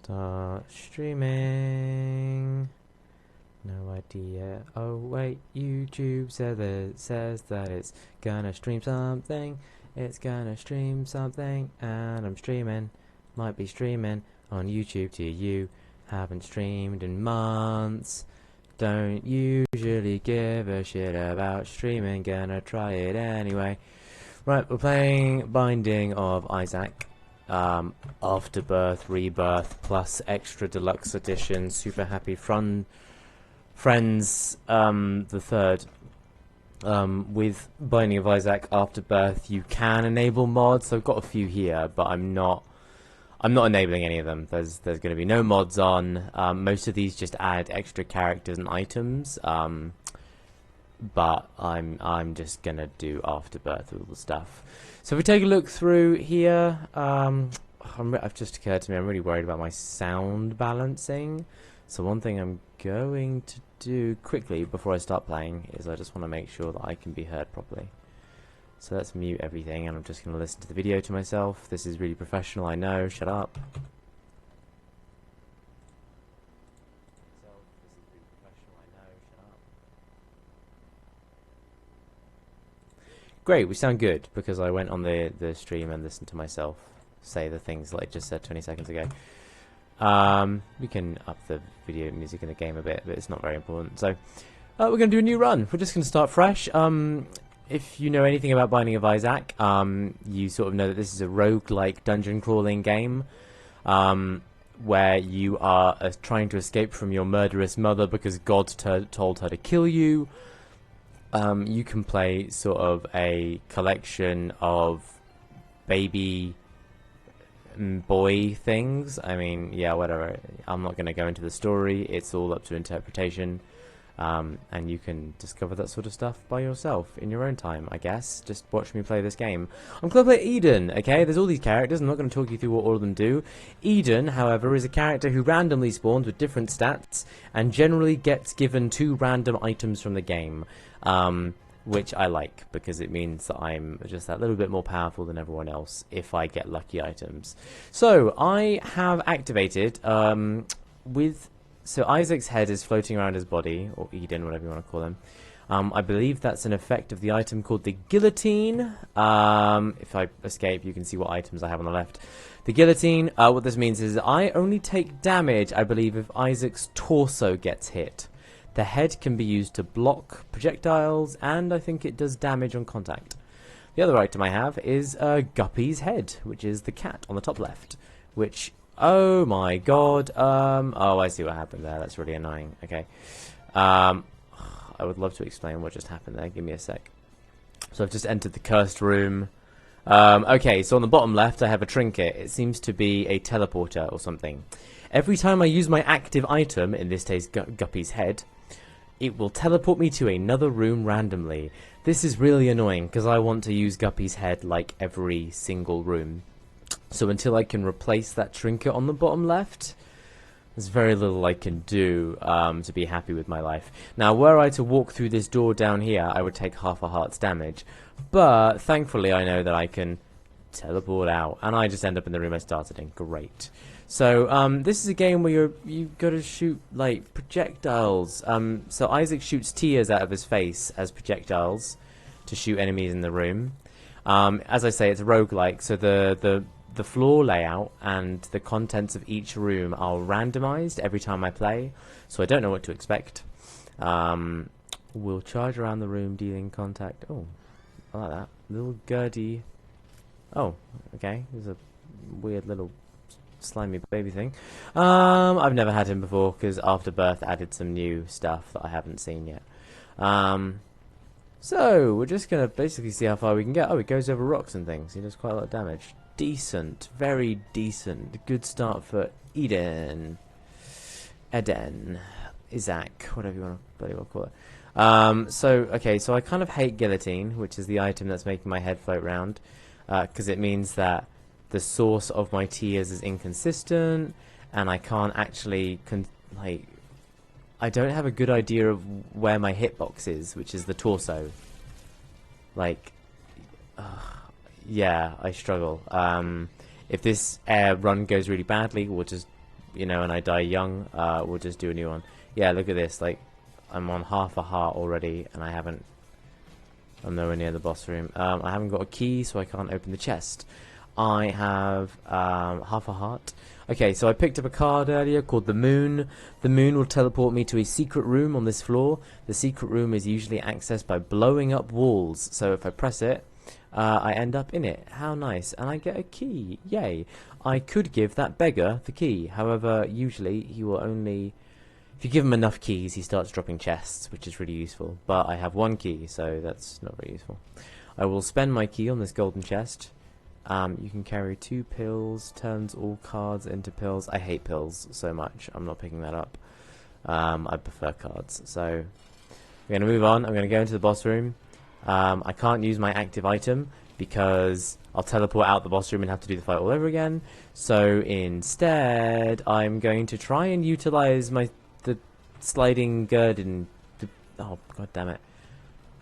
Start streaming. No idea. Oh wait, YouTube says that it's gonna stream something. It's gonna stream something, and I'm streaming. Might be streaming on YouTube to you. Haven't streamed in months. Don't usually give a shit about streaming. Gonna try it anyway. Right, we're playing Binding of Isaac. Afterbirth, Rebirth, plus extra deluxe edition, super happy friends, the third. With Binding of Isaac Afterbirth, you can enable mods. I've got a few here, but I'm not enabling any of them. There's going to be no mods on. Most of these just add extra characters and items. But I'm just gonna do Afterbirth with all the stuff. So if we take a look through here, I've just occurred to me I'm really worried about my sound balancing. So one thing I'm going to do quickly before I start playing is I just want to make sure that I can be heard properly. So let's mute everything, and I'm just going to listen to the video to myself. This is really professional, I know. Shut up. Great, we sound good because I went on the stream and listened to myself say the things that I just said 20 seconds ago. We can up the video music in the game a bit, but it's not very important. So we're going to do a new run. We're just going to start fresh. If you know anything about Binding of Isaac, you sort of know that this is a roguelike dungeon crawling game where you are trying to escape from your murderous mother because God told her to kill you. You can play sort of a collection of baby boy things. I mean, yeah, whatever. I'm not going to go into the story. It's all up to interpretation. And you can discover that sort of stuff by yourself in your own time, I guess. Just watch me play this game. I'm going to play Eden, okay? There's all these characters. I'm not going to talk you through what all of them do. Eden, however, is a character who randomly spawns with different stats and generally gets given 2 random items from the game, which I like because it means that I'm just that little bit more powerful than everyone else if I get lucky items. So, I have activated So Isaac's head is floating around his body, or Eden, whatever you want to call him. I believe that's an effect of the item called the guillotine. If I escape, you can see what items I have on the left. The guillotine, what this means is I only take damage, I believe, if Isaac's torso gets hit. The head can be used to block projectiles, and I think it does damage on contact. The other item I have is Guppy's head, which is the cat on the top left, which... Oh my god, oh, I see what happened there, that's really annoying, okay. I would love to explain what just happened there, give me a sec. So I've just entered the cursed room. Okay, so on the bottom left I have a trinket. It seems to be a teleporter or something. Every time I use my active item, in this case Guppy's head, it will teleport me to another room randomly. This is really annoying, because I want to use Guppy's head like every single room. So until I can replace that trinket on the bottom left, there's very little I can do to be happy with my life. Now, were I to walk through this door down here, I would take half a heart's damage. But thankfully, I know that I can teleport out, and I just end up in the room I started in. Great. So this is a game where you've got to shoot like projectiles. So Isaac shoots tears out of his face as projectiles to shoot enemies in the room. As I say, it's a roguelike, so the floor layout and the contents of each room are randomized every time I play, so I don't know what to expect. We'll charge around the room, dealing contact. Oh, I like that. Little Gertie. Oh, okay. There's a weird little slimy baby thing. I've never had him before, because Afterbirth added some new stuff that I haven't seen yet. So, we're just going to basically see how far we can get. Oh, it goes over rocks and things. He does quite a lot of damage. Decent. Very decent. Good start for Eden. Isaac. Whatever you want to bloody well call it. Okay, so I kind of hate guillotine, which is the item that's making my head float round. Because it means that the source of my tears is inconsistent, and I can't actually... I don't have a good idea of where my hitbox is, which is the torso. Yeah, I struggle. If this run goes really badly, we'll just you know, and I die young, we'll just do a new one. Yeah, look at this. Like, I'm on half a heart already, and I'm nowhere near the boss room. I haven't got a key, so I can't open the chest. I have half a heart. Okay, so I picked up a card earlier called the Moon. The Moon will teleport me to a secret room on this floor. The secret room is usually accessed by blowing up walls. So if I press it, I end up in it. How nice. And I get a key. Yay. I could give that beggar the key. However, usually he will only... If you give him enough keys, he starts dropping chests, which is really useful. But I have one key, so that's not very useful. I will spend my key on this golden chest. You can carry 2 pills, turns all cards into pills. I hate pills so much. I'm not picking that up. I prefer cards. So we're going to move on. I'm going to go into the boss room. I can't use my active item because I'll teleport out the boss room and have to do the fight all over again. So instead, I'm going to try and utilize the sliding girder. Oh, god damn it.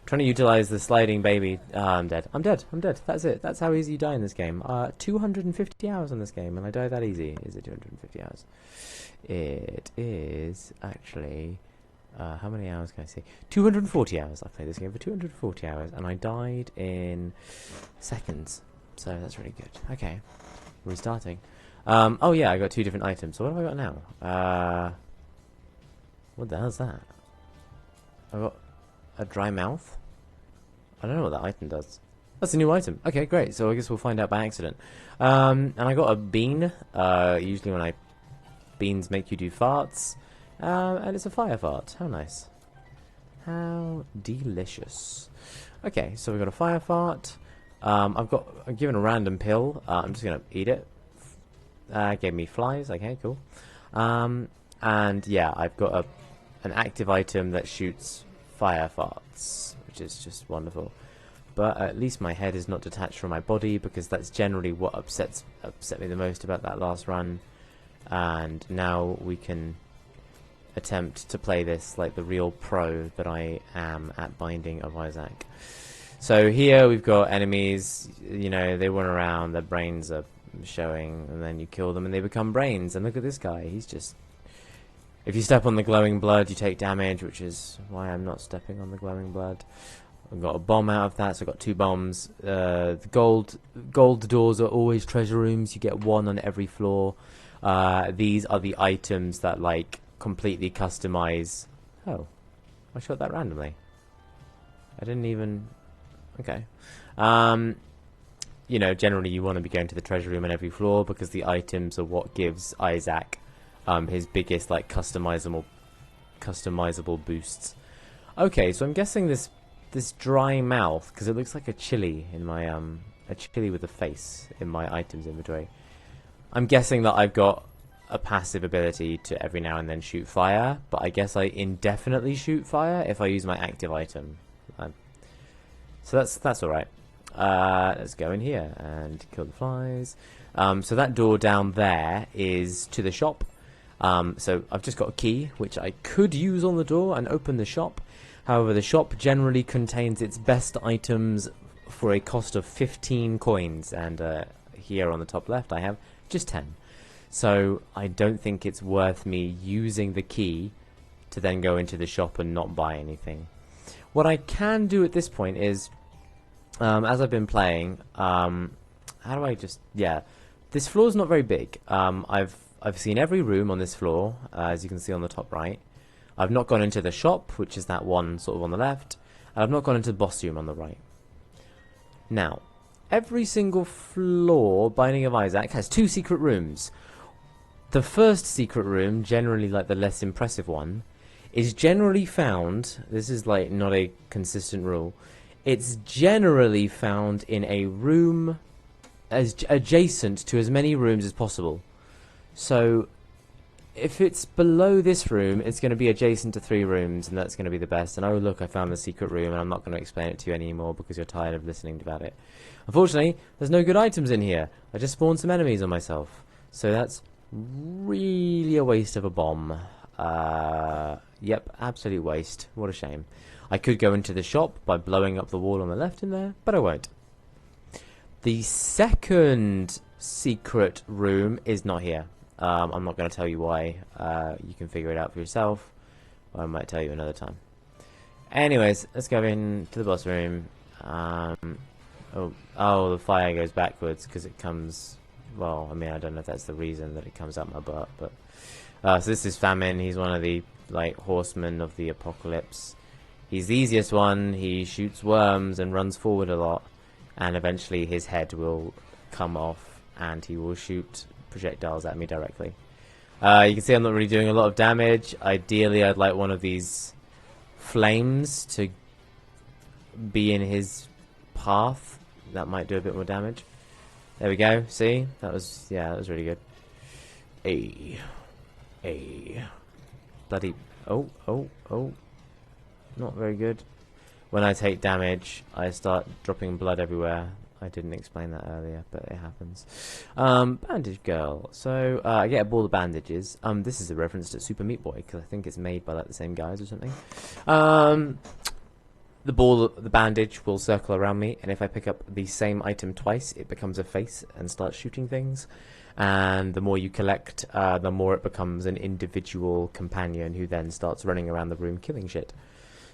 Trying to utilize the sliding baby. I'm dead. I'm dead. I'm dead. That's it. That's how easy you die in this game. 250 hours on this game, and I die that easy. Is it 250 hours? It is actually... how many hours can I say? 240 hours. I played this game for 240 hours, and I died in seconds. So that's really good. Okay. Restarting. Oh yeah, I got 2 different items. So what have I got now? What the hell is that? I got a dry mouth? I don't know what that item does. That's a new item. Okay, great. So I guess we'll find out by accident. And I got a bean. Usually when beans make you do farts. And it's a fire fart. How nice. How delicious. Okay, so we've got a fire fart. I'm given a random pill. I'm just going to eat it. Gave me flies. Okay, cool. And yeah, I've got an active item that shoots fire farts, which is just wonderful. But at least my head is not detached from my body, because that's generally what upset me the most about that last run. And now we can attempt to play this like the real pro that I am at Binding of Isaac. So here we've got enemies, you know, they run around, their brains are showing, and then you kill them and they become brains. And look at this guy, he's just... If you step on the glowing blood, you take damage, which is why I'm not stepping on the glowing blood. I've got a bomb out of that, so I've got 2 bombs. The gold doors are always treasure rooms. You get 1 on every floor. These are the items that, like, completely customize... Oh. I shot that randomly. I didn't even... Okay. You know, generally you want to be going to the treasure room on every floor, because the items are what gives Isaac... his biggest, like, customizable boosts. Okay, so I'm guessing this dry mouth, because it looks like a chili in my a chili with a face in my items inventory. I'm guessing that I've got a passive ability to every now and then shoot fire, but I guess I indefinitely shoot fire if I use my active item. So that's all right. Let's go in here and kill the flies. So that door down there is to the shop. So I've just got a key, which I could use on the door and open the shop. However, the shop generally contains its best items for a cost of 15 coins. And here on the top left, I have just 10. So I don't think it's worth me using the key to then go into the shop and not buy anything. What I can do at this point is, as I've been playing, how do I just... Yeah, this floor is not very big. I've seen every room on this floor, as you can see on the top right. I've not gone into the shop, which is that one sort of on the left, and I've not gone into the boss room on the right. Now, every single floor, Binding of Isaac, has 2 secret rooms. The first secret room, generally like the less impressive one, is generally found, this is like not a consistent rule, it's generally found in a room as adjacent to as many rooms as possible. So if it's below this room, it's going to be adjacent to 3 rooms, and that's going to be the best. And oh look, I found the secret room, and I'm not going to explain it to you anymore because you're tired of listening about it. Unfortunately, there's no good items in here. I just spawned some enemies on myself. So that's really a waste of a bomb. Yep, absolute waste. What a shame. I could go into the shop by blowing up the wall on the left in there, but I won't. The second secret room is not here. I'm not going to tell you why. You can figure it out for yourself, or I might tell you another time. Anyways, let's go into the boss room. Oh, the fire goes backwards because it comes... Well, I mean, I don't know if that's the reason that it comes out my butt, but... so this is Famine. He's one of the, like, horsemen of the apocalypse. He's the easiest one. He shoots worms and runs forward a lot. And eventually his head will come off and he will shoot projectiles at me directly. You can see I'm not really doing a lot of damage. Ideally, I'd like one of these flames to be in his path. That might do a bit more damage. There we go. See? That was, yeah, that was really good. Bloody, oh. Not very good. When I take damage, I start dropping blood everywhere. I didn't explain that earlier, but it happens. Bandage Girl. So, I get a ball of bandages. This is a reference to Super Meat Boy, because I think it's made by, like, the same guys or something. The bandage will circle around me, and if I pick up the same item twice, it becomes a face and starts shooting things. And the more you collect, the more it becomes an individual companion who then starts running around the room killing shit.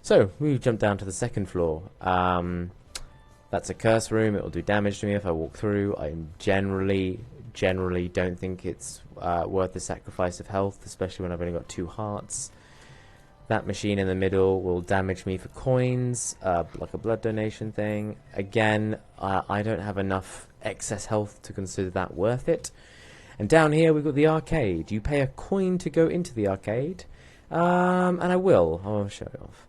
So, we jump down to the second floor. That's a curse room. It will do damage to me if I walk through. I generally don't think it's worth the sacrifice of health, especially when I've only got 2 hearts. That machine in the middle will damage me for coins, like a blood donation thing. Again, I don't have enough excess health to consider that worth it. And down here we've got the arcade. You pay a coin to go into the arcade, and I will show it off.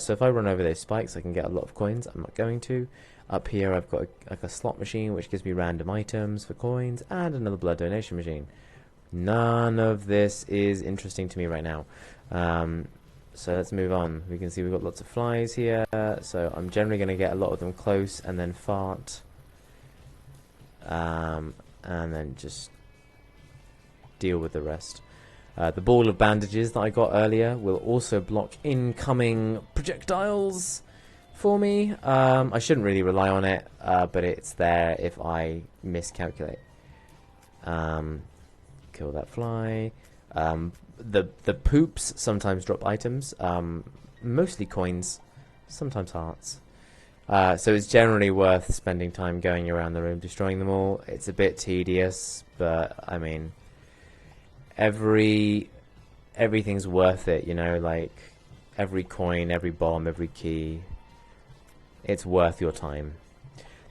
So if I run over those spikes, I can get a lot of coins. I'm not going to. Up here I've got like a slot machine which gives me random items for coins, and another blood donation machine. None of this is interesting to me right now. So let's move on. We can see we've got lots of flies here, so I'm generally going to get a lot of them close and then fart. And then just deal with the rest. The ball of bandages that I got earlier will also block incoming projectiles for me. I shouldn't really rely on it, but it's there if I miscalculate. Kill that fly. The poops sometimes drop items, mostly coins, sometimes hearts. So it's generally worth spending time going around the room destroying them all. It's a bit tedious, but I mean, everything's worth it, you know, like every coin, every bomb, every key. It's worth your time.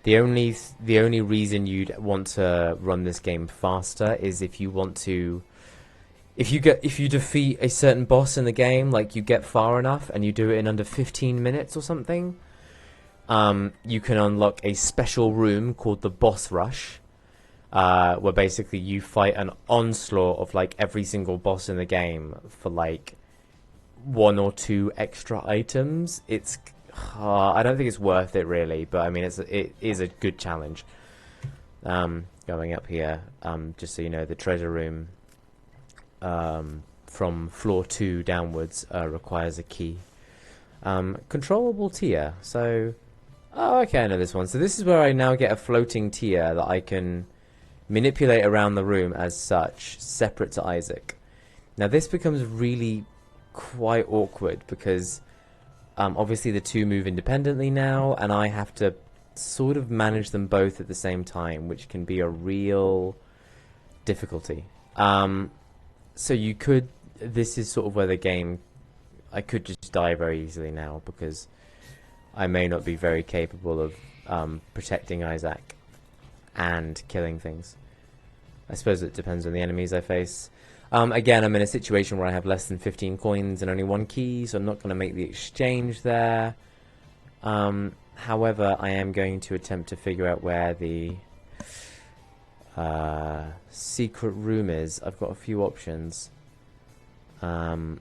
The only reason you'd want to run this game faster is if you want to, if you defeat a certain boss in the game, like you get far enough and you do it in under 15 minutes or something, you can unlock a special room called the boss rush, where basically you fight an onslaught of like every single boss in the game for like 1 or 2 extra items. It's I don't think it's worth it really, but I mean it is a good challenge. Going up here, just so you know, the treasure room from floor 2 downwards requires a key. Controllable tier. So, oh, okay, I know this one. So this is where I now get a floating tier that I can manipulate around the room as such, separate to Isaac. Now this becomes really quite awkward because obviously the 2 move independently now, and I have to sort of manage them both at the same time, which can be a real difficulty. So you could, this is sort of where the game, I could just die very easily now because I may not be very capable of protecting Isaac and killing things. I suppose it depends on the enemies I face. Again, I'm in a situation where I have less than 15 coins and only 1 key, so I'm not going to make the exchange there. However, I am going to attempt to figure out where the secret room is. I've got a few options. And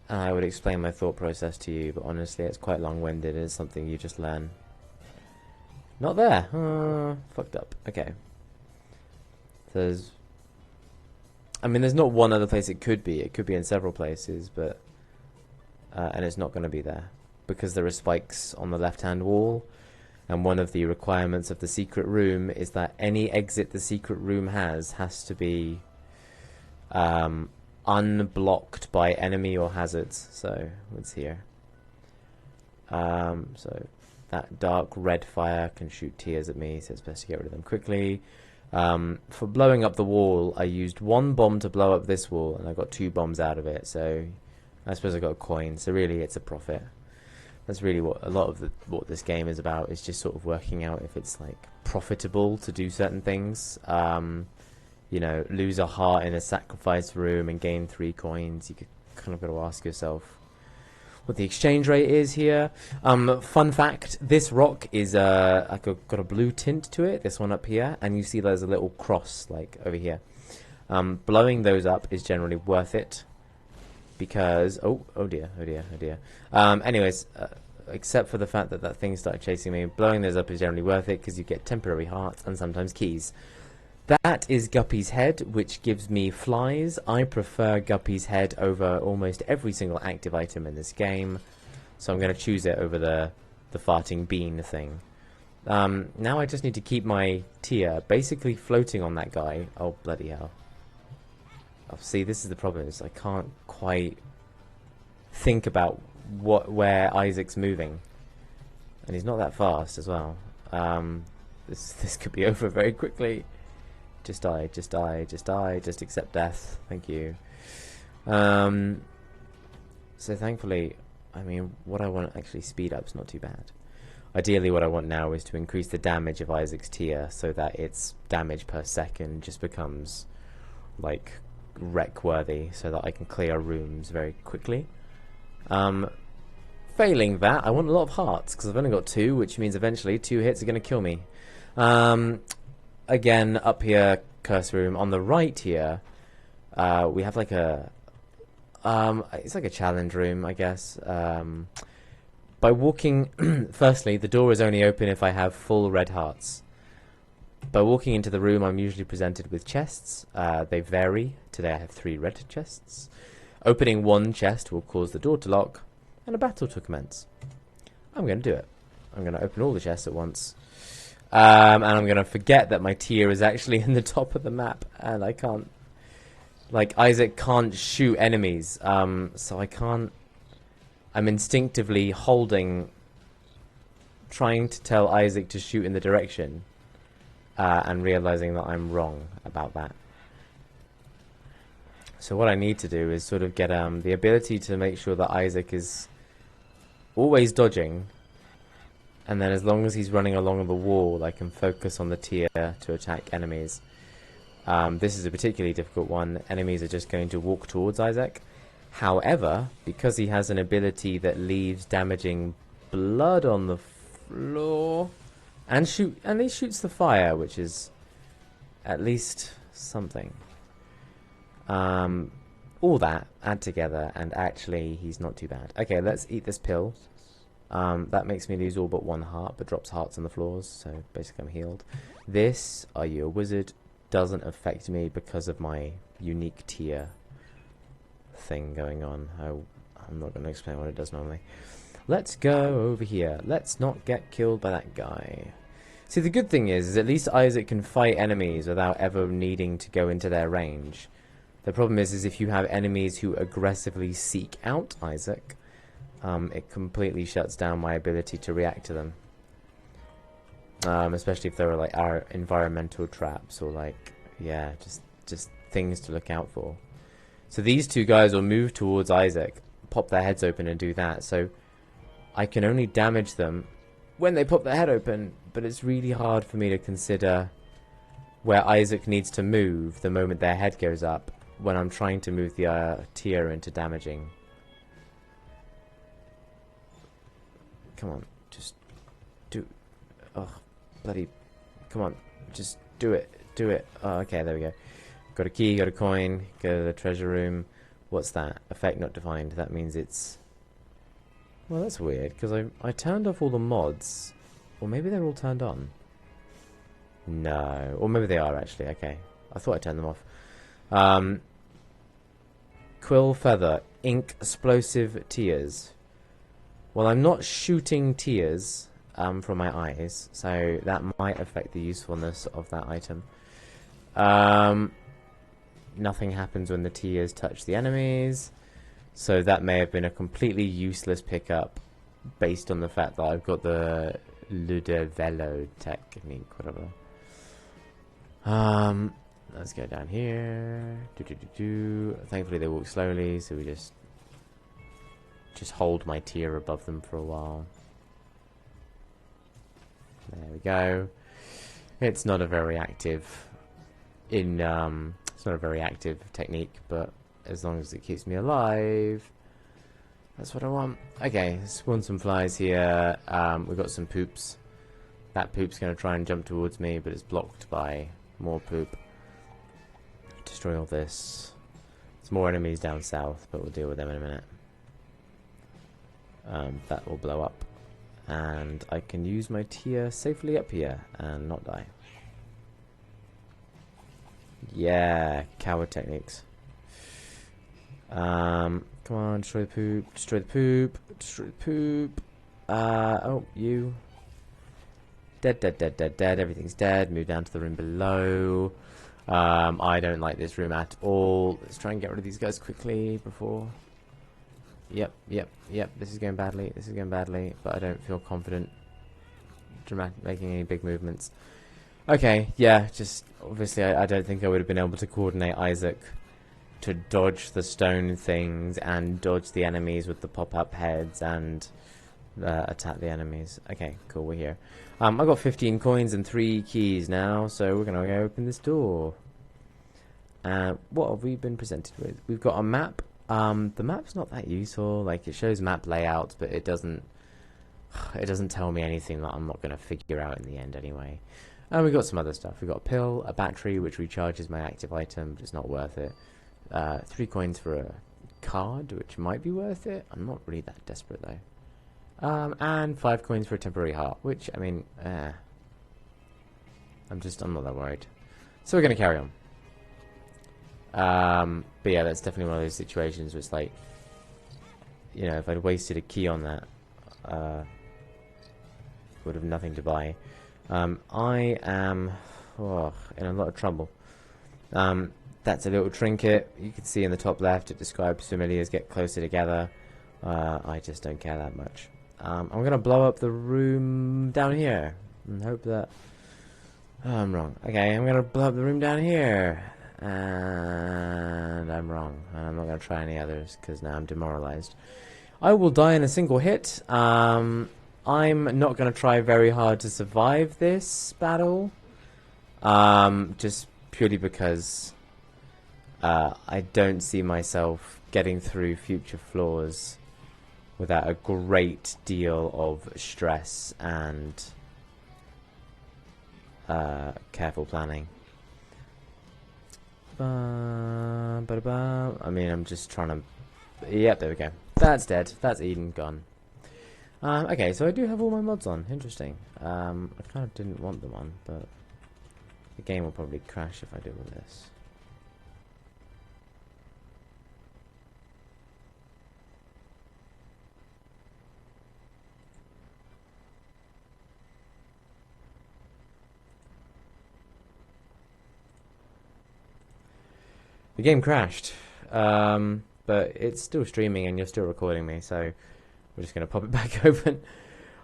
I would explain my thought process to you, but honestly it's quite long-winded. It's something you just learn. Not there. Fucked up. Okay. There's not one other place it could be. It could be in several places, but and it's not going to be there because there are spikes on the left-hand wall. And one of the requirements of the secret room is that any exit the secret room has to be unblocked by enemy or hazards. So what's here? So that dark red fire can shoot tears at me, so it's best to get rid of them quickly. For blowing up the wall, I used one bomb to blow up this wall, and I got 2 bombs out of it, so I suppose I got a coin, so really it's a profit. That's really what a lot of what this game is about, is just sort of working out if it's like profitable to do certain things. You know, lose a heart in a sacrifice room and gain 3 coins. You could kind of got to ask yourself what the exchange rate is here. Fun fact, this rock is got a blue tint to it, this one up here, and you see there's a little cross like over here. Blowing those up is generally worth it, because oh dear. Anyways, except for the fact that thing started chasing me, blowing those up is generally worth it because you get temporary hearts and sometimes keys. That is Guppy's head, which gives me flies. I prefer Guppy's head over almost every single active item in this game, so I'm going to choose it over the farting bean thing. Now I just need to keep my tier basically floating on that guy. Oh, bloody hell. Oh, see, this is the problem, is I can't quite think about where Isaac's moving. And he's not that fast as well. This could be over very quickly. Just die, just accept death. Thank you. So thankfully, I mean, what I want actually speed up's not too bad. Ideally what I want now is to increase the damage of Isaac's tier so that its damage per second just becomes like wreck worthy, so that I can clear rooms very quickly. Failing that, I want a lot of hearts, because I've only got 2, which means eventually 2 hits are going to kill me. Again, up here, curse room. On the right here, we have like a... it's like a challenge room, I guess. By walking... firstly, the door is only open if I have full red hearts. By walking into the room, I'm usually presented with chests. They vary. Today I have 3 red chests. Opening one chest will cause the door to lock, and a battle to commence. I'm going to do it. I'm going to open all the chests at once. And I'm going to forget that my tier is actually in the top of the map, and I can't... Like, Isaac can't shoot enemies, so I can't... I'm instinctively holding... trying to tell Isaac to shoot in the direction, and realizing that I'm wrong about that. So what I need to do is sort of get the ability to make sure that Isaac is always dodging, and then as long as he's running along the wall, I can focus on the tier to attack enemies. This is a particularly difficult one. Enemies are just going to walk towards Isaac. However, because he has an ability that leaves damaging blood on the floor, and he shoots the fire, which is at least something. All that add together, and actually he's not too bad. Okay, let's eat this pill. That makes me lose all but 1 heart, but drops hearts on the floors, so basically I'm healed. This, are you a wizard, doesn't affect me because of my unique tier thing going on. I'm not going to explain what it does normally. Let's go over here. Let's not get killed by that guy. See, the good thing is at least Isaac can fight enemies without ever needing to go into their range. The problem is if you have enemies who aggressively seek out Isaac, it completely shuts down my ability to react to them. Especially if there are like our environmental traps or like, yeah, just things to look out for. So these 2 guys will move towards Isaac, pop their heads open and do that. So I can only damage them when they pop their head open, but it's really hard for me to consider where Isaac needs to move the moment their head goes up when I'm trying to move the tier into damaging. Come on, just do... Oh, bloody... Come on, just do it. Do it. Oh, okay, there we go. Got a key, got a coin, go to the treasure room. What's that? Effect not defined. That means it's... Well, that's weird, because I turned off all the mods. Or maybe they're all turned on. No. Or maybe they are, actually. Okay. I thought I turned them off. Quill feather. Ink explosive tears. Well, I'm not shooting tears. from my eyes, so that might affect the usefulness of that item. Nothing happens when the tears touch the enemies, so that may have been a completely useless pickup based on the fact that I've got the Ludovelo technique, whatever. Let's go down here. Thankfully they walk slowly, so we just hold my tier above them for a while. There we go. It's not a very active it's not a very active technique, but as long as it keeps me alive, that's what I want. Okay, spawn some flies here. We've got some poops. That poop's going to try and jump towards me, but it's blocked by more poop. Destroy all this. There's more enemies down south, but we'll deal with them in a minute. That will blow up. And I can use my tier safely up here and not die. Yeah, coward techniques. Come on, destroy the poop, destroy the poop, destroy the poop. Oh, you. Dead, dead, dead, dead, dead. Everything's dead. Move down to the room below. I don't like this room at all. Let's try and get rid of these guys quickly before... Yep. This is going badly. This is going badly, but I don't feel confident making any big movements. Okay, yeah, just obviously I don't think I would have been able to coordinate Isaac to dodge the stone things and dodge the enemies with the pop-up heads and attack the enemies. Okay, cool, we're here. I've got 15 coins and 3 keys now, so we're going to go open this door. What have we been presented with? We've got a map. The map's not that useful. Like, it shows map layouts, but it doesn't tell me anything that I'm not going to figure out in the end anyway. And we've got some other stuff. We've got a pill, a battery, which recharges my active item, but it's not worth it. 3 coins for a card, which might be worth it. I'm not really that desperate, though. And 5 coins for a temporary heart, which, I mean, I'm not that worried. So we're going to carry on. But yeah, that's definitely one of those situations where it's like, you know, if I'd wasted a key on that, would have nothing to buy. I am in a lot of trouble. That's a little trinket. You can see in the top left, it describes familiars get closer together. I just don't care that much. I'm going to blow up the room down here and hope that... Oh, I'm wrong. Okay, I'm going to blow up the room down here. And I'm wrong. And I'm not going to try any others because now I'm demoralized. I will die in a single hit. I'm not going to try very hard to survive this battle. Just purely because I don't see myself getting through future floors without a great deal of stress and careful planning. I mean, I'm just trying to... Yep, there we go. That's dead. That's Eden gone. Okay, so I do have all my mods on. Interesting. I kind of didn't want them on, but the game will probably crash if I do all this. The game crashed, but it's still streaming and you're still recording me, so we're just going to pop it back open.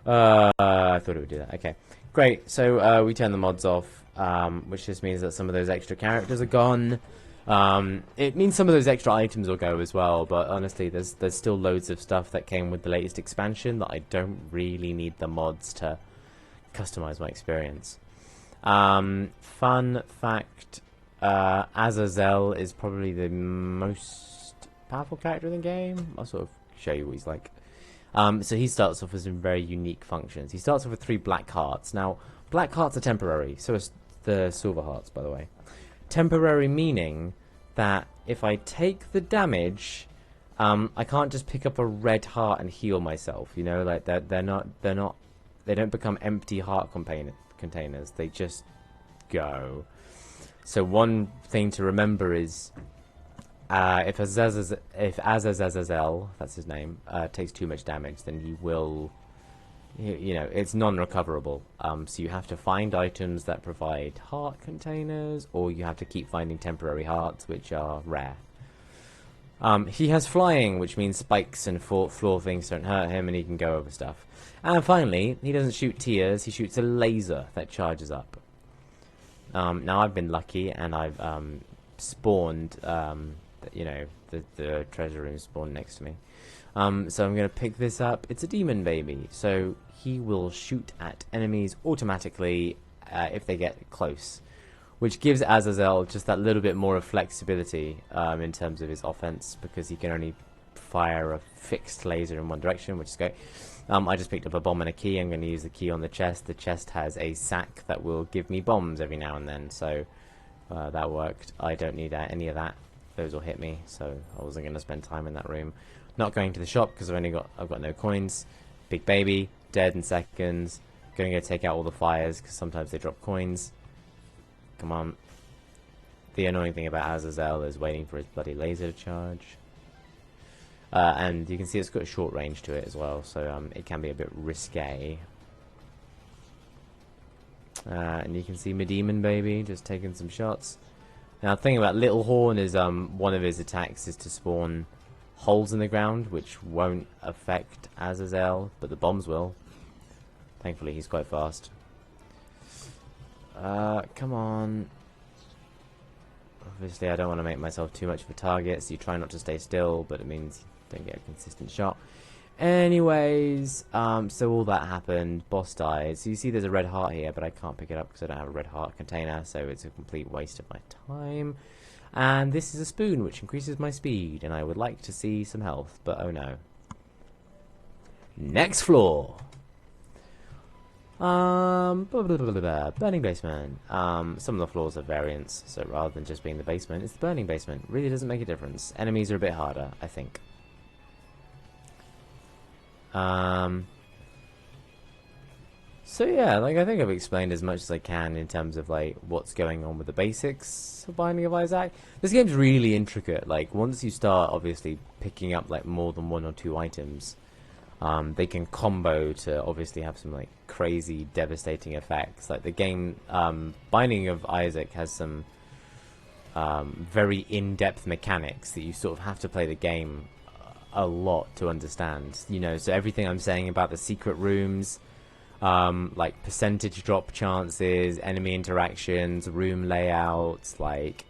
I thought it would do that. Okay, great. So we turn the mods off, which just means that some of those extra characters are gone. It means some of those extra items will go as well, but honestly, there's still loads of stuff that came with the latest expansion that I don't really need the mods to customize my experience. Fun fact... Azazel is probably the most powerful character in the game. I'll sort of show you what he's like. So he starts off with some very unique functions. He starts off with 3 black hearts. Now, black hearts are temporary, so is the silver hearts, by the way. Temporary meaning that if I take the damage, I can't just pick up a red heart and heal myself. You know, like they don't become empty heart containers. They just go. So one thing to remember is if Azazel, that's his name, takes too much damage, then he will you know, it's non-recoverable. So you have to find items that provide heart containers, or you have to keep finding temporary hearts, which are rare. He has flying, which means spikes and floor things don't hurt him, and he can go over stuff. And finally, he doesn't shoot tears, he shoots a laser that charges up. Now I've been lucky, and I've spawned, you know, the treasure room spawned next to me. So I'm going to pick this up. It's a demon baby, so he will shoot at enemies automatically if they get close, which gives Azazel just that little bit more of flexibility in terms of his offense, because he can only fire a fixed laser in one direction, which is great. I just picked up a bomb and a key. I'm going to use the key on the chest. The chest has a sack that will give me bombs every now and then, so that worked. I don't need any of that. Those will hit me, so I wasn't going to spend time in that room. Not going to the shop because I've got no coins. Big baby, dead in seconds. Going to go take out all the fires because sometimes they drop coins. Come on. The annoying thing about Azazel is waiting for his bloody laser to charge. And you can see it's got a short range to it as well, so it can be a bit risque. And you can see Medemon Baby just taking some shots. Now the thing about Little Horn is one of his attacks is to spawn holes in the ground, which won't affect Azazel, but the bombs will. Thankfully he's quite fast. Come on. Obviously I don't want to make myself too much of a target, so you try not to stay still, but it means you don't get a consistent shot. Anyways, so all that happened, boss dies. So you see there's a red heart here, but I can't pick it up because I don't have a red heart container, so it's a complete waste of my time. And this is a spoon, which increases my speed, and I would like to see some health, but oh no. Next floor! Burning basement. Some of the floors have variants, so rather than just being the basement, it's the burning basement. Really doesn't make a difference. Enemies are a bit harder, I think. So yeah, like I think I've explained as much as I can in terms of like what's going on with the basics of Binding of Isaac. This game's really intricate. Like once you start obviously picking up like more than 1 or 2 items, they can combo to obviously have some like crazy devastating effects. Like the game Binding of Isaac has some very in-depth mechanics that you sort of have to play the game a lot to understand, you know. So everything I'm saying about the secret rooms, like percentage drop chances, enemy interactions, room layouts, like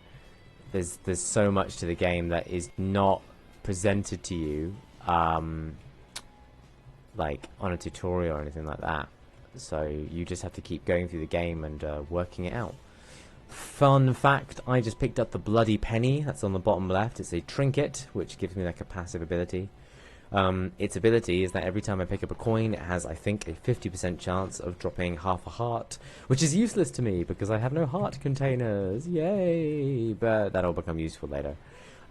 there's so much to the game that is not presented to you like on a tutorial or anything like that, so you just have to keep going through the game and working it out. Fun fact, I just picked up the bloody penny that's on the bottom left. It's a trinket which gives me like a passive ability. Its ability is that every time I pick up a coin, it has, I think, a 50% chance of dropping half a heart, which is useless to me because I have no heart containers. Yay! But that'll become useful later.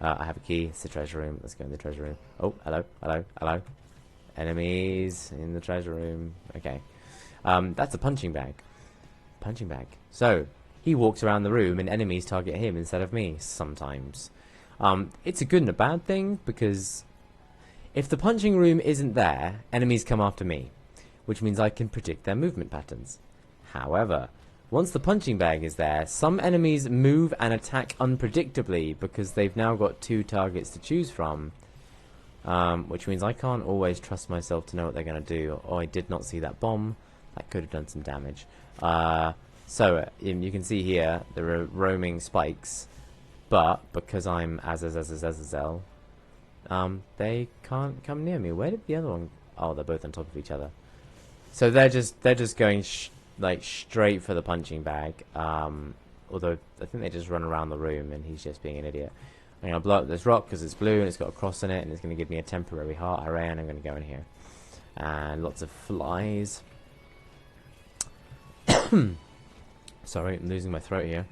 I have a key. It's the treasure room. Let's go in the treasure room. Oh, hello, hello, hello. Enemies in the treasure room. Okay. That's a punching bag. Punching bag. So, he walks around the room and enemies target him instead of me, sometimes. It's a good and a bad thing, because if the punching room isn't there, enemies come after me, which means I can predict their movement patterns. However, once the punching bag is there, some enemies move and attack unpredictably because they've now got 2 targets to choose from, which means I can't always trust myself to know what they're going to do. Oh, I did not see that bomb. That could have done some damage. So, you can see here, there are roaming spikes, but because I'm Azazel, they can't come near me. Where did the other one? Oh, they're both on top of each other. So they're just going like straight for the punching bag. Although I think they just run around the room, and he's just being an idiot. I'm gonna blow up this rock because it's blue and it's got a cross in it, and it's gonna give me a temporary heart. Hooray! And I'm gonna go in here, and lots of flies. Sorry, I'm losing my throat here.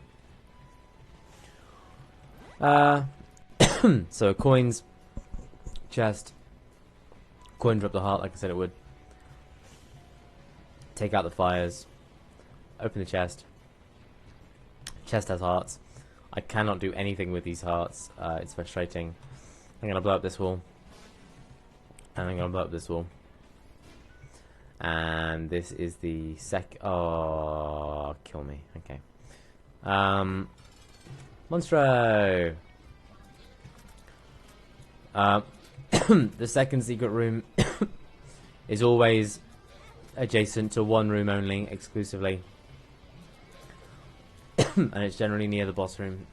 So coins, chest, coin drop the heart like I said it would. Take out the fires, open the chest. Chest has hearts. I cannot do anything with these hearts. It's frustrating. I'm gonna blow up this wall, and I'm gonna blow up this wall, And this is the oh, kill me. Okay. Monstro! The second secret room is always adjacent to one room only, exclusively. And it's generally near the boss room.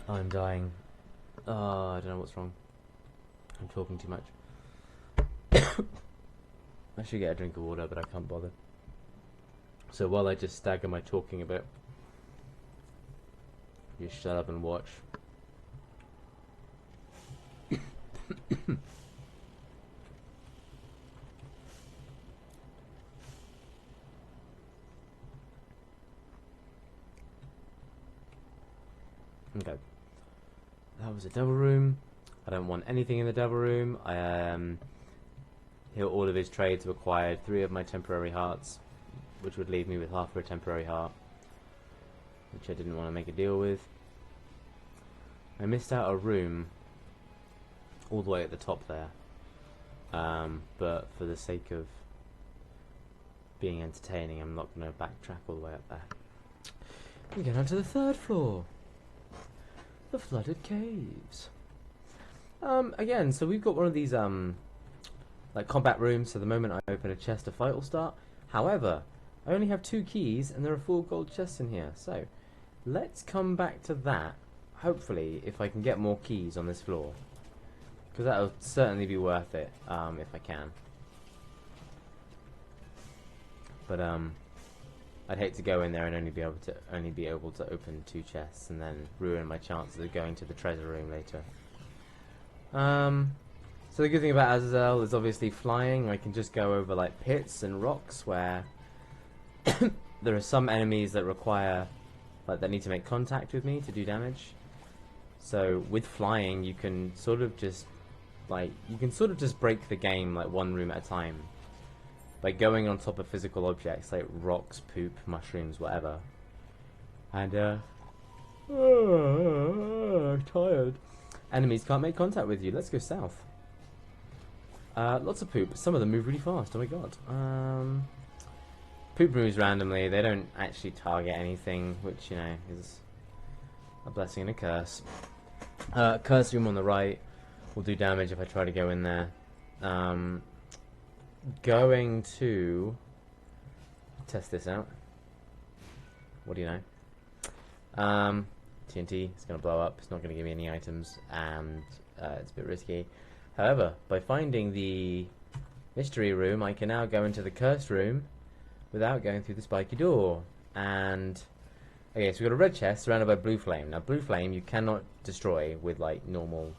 I'm dying. Oh, I don't know what's wrong. I'm talking too much. I should get a drink of water, but I can't bother. So while I just stagger my talking a bit, you shut up and watch. Okay. That was a devil room. I don't want anything in the devil room. I heal all of his trades required 3 of my temporary hearts, which would leave me with half of a temporary heart, which I didn't want to make a deal with. I missed out a room all the way at the top there, but for the sake of being entertaining, I'm not going to backtrack all the way up there. We get onto the 3rd floor, the flooded caves. Again, so we've got one of these like combat rooms, so the moment I open a chest, a fight will start. However, I only have 2 keys and there are 4 gold chests in here, so let's come back to that, hopefully, if I can get more keys on this floor, because that'll certainly be worth it, if I can. But I'd hate to go in there and only be able to open 2 chests and then ruin my chances of going to the treasure room later. So the good thing about Azazel is obviously flying. I can just go over like pits and rocks where there are some enemies that require, like, that need to make contact with me to do damage. So with flying, you can sort of just break the game like one room at a time by going on top of physical objects like rocks, poop, mushrooms, whatever. And tired. Enemies can't make contact with you. Let's go south. Lots of poop. Some of them move really fast. Oh my god. Poop moves randomly. They don't actually target anything, which, you know, is a blessing and a curse. Curse room on the right will do damage if I try to go in there. Going to test this out. What do you know? TNT, it's going to blow up. It's not going to give me any items, and it's a bit risky. However, by finding the mystery room, I can now go into the cursed room without going through the spiky door. And okay, so we've got a red chest surrounded by blue flame. Now, blue flame you cannot destroy with like normal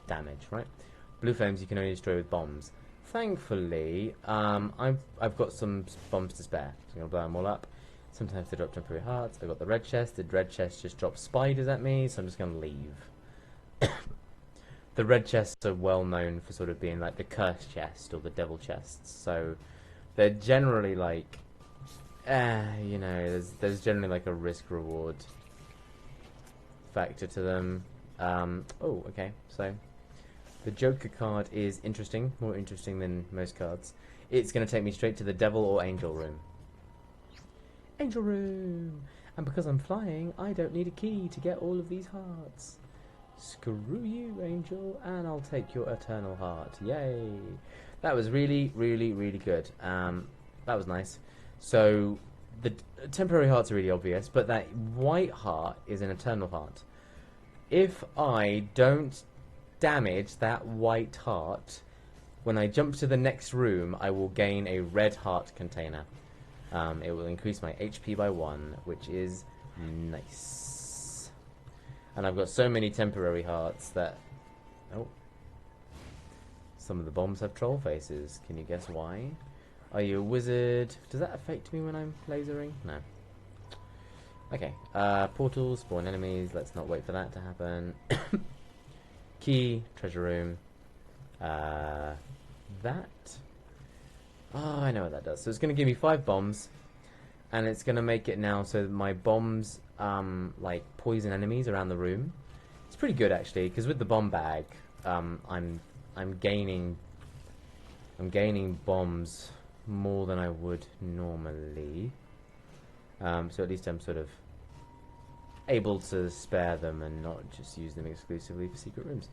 damage, right? Blue flames you can only destroy with bombs. Thankfully, I've got some bombs to spare, so I'm gonna blow them all up. Sometimes they drop temporary hearts. I've got the red chest. The red chest just drops spiders at me, so I'm just gonna leave. The red chests are well known for sort of being like the cursed chest or the devil chests, so they're generally like, you know, there's generally like a risk-reward factor to them. Oh, okay, so the Joker card is interesting, more interesting than most cards. It's going to take me straight to the devil or angel room. Angel room! And because I'm flying, I don't need a key to get all of these hearts. Screw you, angel, and I'll take your eternal heart. Yay! That was really, really, really good. That was nice. So, the temporary hearts are really obvious, but that white heart is an eternal heart. If I don't damage that white heart, when I jump to the next room, I will gain a red heart container. It will increase my HP by 1, which is nice. And I've got so many temporary hearts that... Oh. Some of the bombs have troll faces. Can you guess why? Are you a wizard? Does that affect me when I'm lasering? No. Okay. Portals, spawn enemies. Let's not wait for that to happen. Key, treasure room. That. Oh, I know what that does. So it's going to give me 5 bombs. And it's going to make it now so that my bombs like poison enemies around the room. It's pretty good actually, because with the bomb bag, I'm gaining I'm gaining bombs more than I would normally. So at least I'm sort of able to spare them and not just use them exclusively for secret rooms.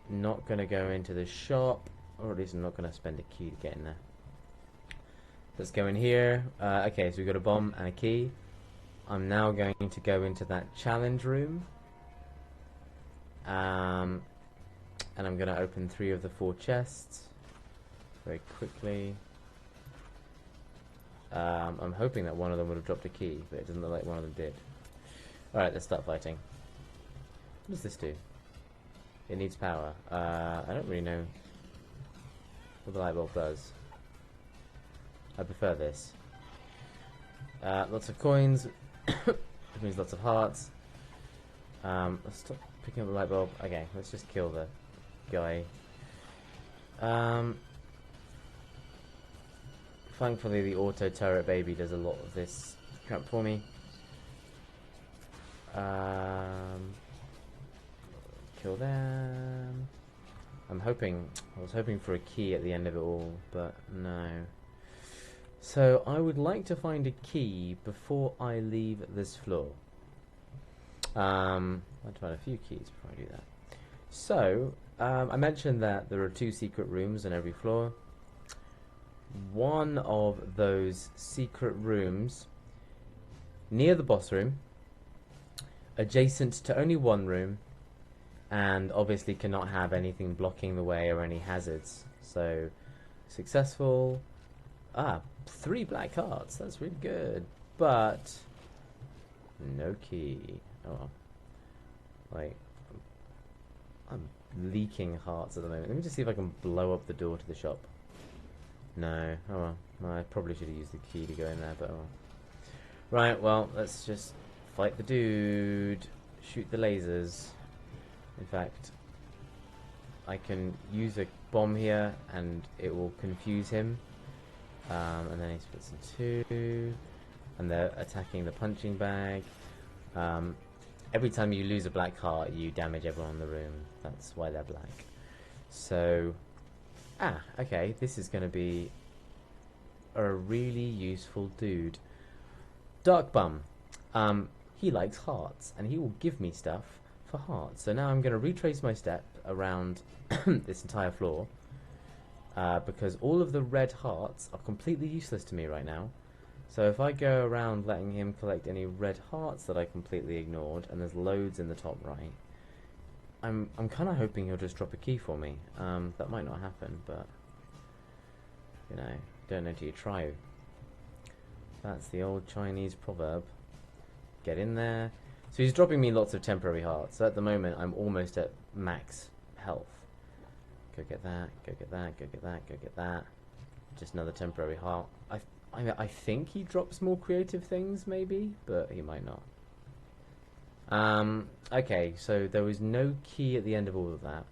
Not going to go into the shop, or at least I'm not going to spend a key to get in there. Let's go in here. Okay, so we've got a bomb and a key. I'm now going to go into that challenge room. And I'm going to open 3 of the 4 chests very quickly. I'm hoping that one of them would have dropped a key, but it doesn't look like one of them did. Alright, let's start fighting. What does this do? It needs power. I don't really know what the light bulb does. I prefer this. Lots of coins, which means lots of hearts. Let's stop picking up the light bulb. Okay, let's just kill the guy. Thankfully, the auto turret baby does a lot of this crap for me. Kill them. I was hoping for a key at the end of it all, but no. So I would like to find a key before I leave this floor. I'll try a few keys before I do that. So I mentioned that there are 2 secret rooms on every floor. One of those secret rooms near the boss room, adjacent to only one room, and obviously cannot have anything blocking the way or any hazards. So successful. 3 black hearts, that's really good, but no key. Oh well. Like, I'm leaking hearts at the moment. Let me just see if I can blow up the door to the shop. No. Oh well. I probably should have used the key to go in there, but oh well. Right, well, let's just fight the dude. Shoot the lasers. In fact, I can use a bomb here and it will confuse him. And then he splits in 2. And they're attacking the punching bag. Every time you lose a black heart, you damage everyone in the room. That's why they're black. So... okay, this is going to be a really useful dude. Dark Bum. He likes hearts, and he will give me stuff for hearts. So now I'm going to retrace my step around this entire floor, because all of the red hearts are completely useless to me right now. So if I go around letting him collect any red hearts that I completely ignored, and there's loads in the top right, I'm kind of hoping he'll just drop a key for me. That might not happen, but you know, don't know till you try. That's the old Chinese proverb. Get in there. So he's dropping me lots of temporary hearts. So at the moment, I'm almost at max health. Go get that. Go get that. Go get that. Go get that. Just another temporary heart. I think he drops more creative things, maybe, but he might not. Okay, so there was no key at the end of all of that.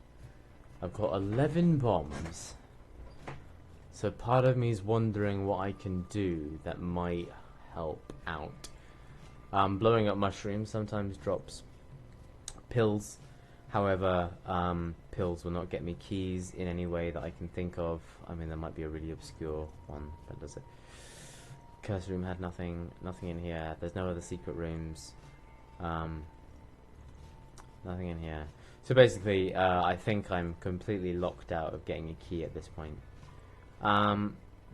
I've got 11 bombs. So part of me is wondering what I can do that might help out. Blowing up mushrooms sometimes drops pills. However, pills will not get me keys in any way that I can think of. I mean, there might be a really obscure one that does it. Curse room had nothing in here. There's no other secret rooms. Nothing in here. So basically, I think I'm completely locked out of getting a key at this point.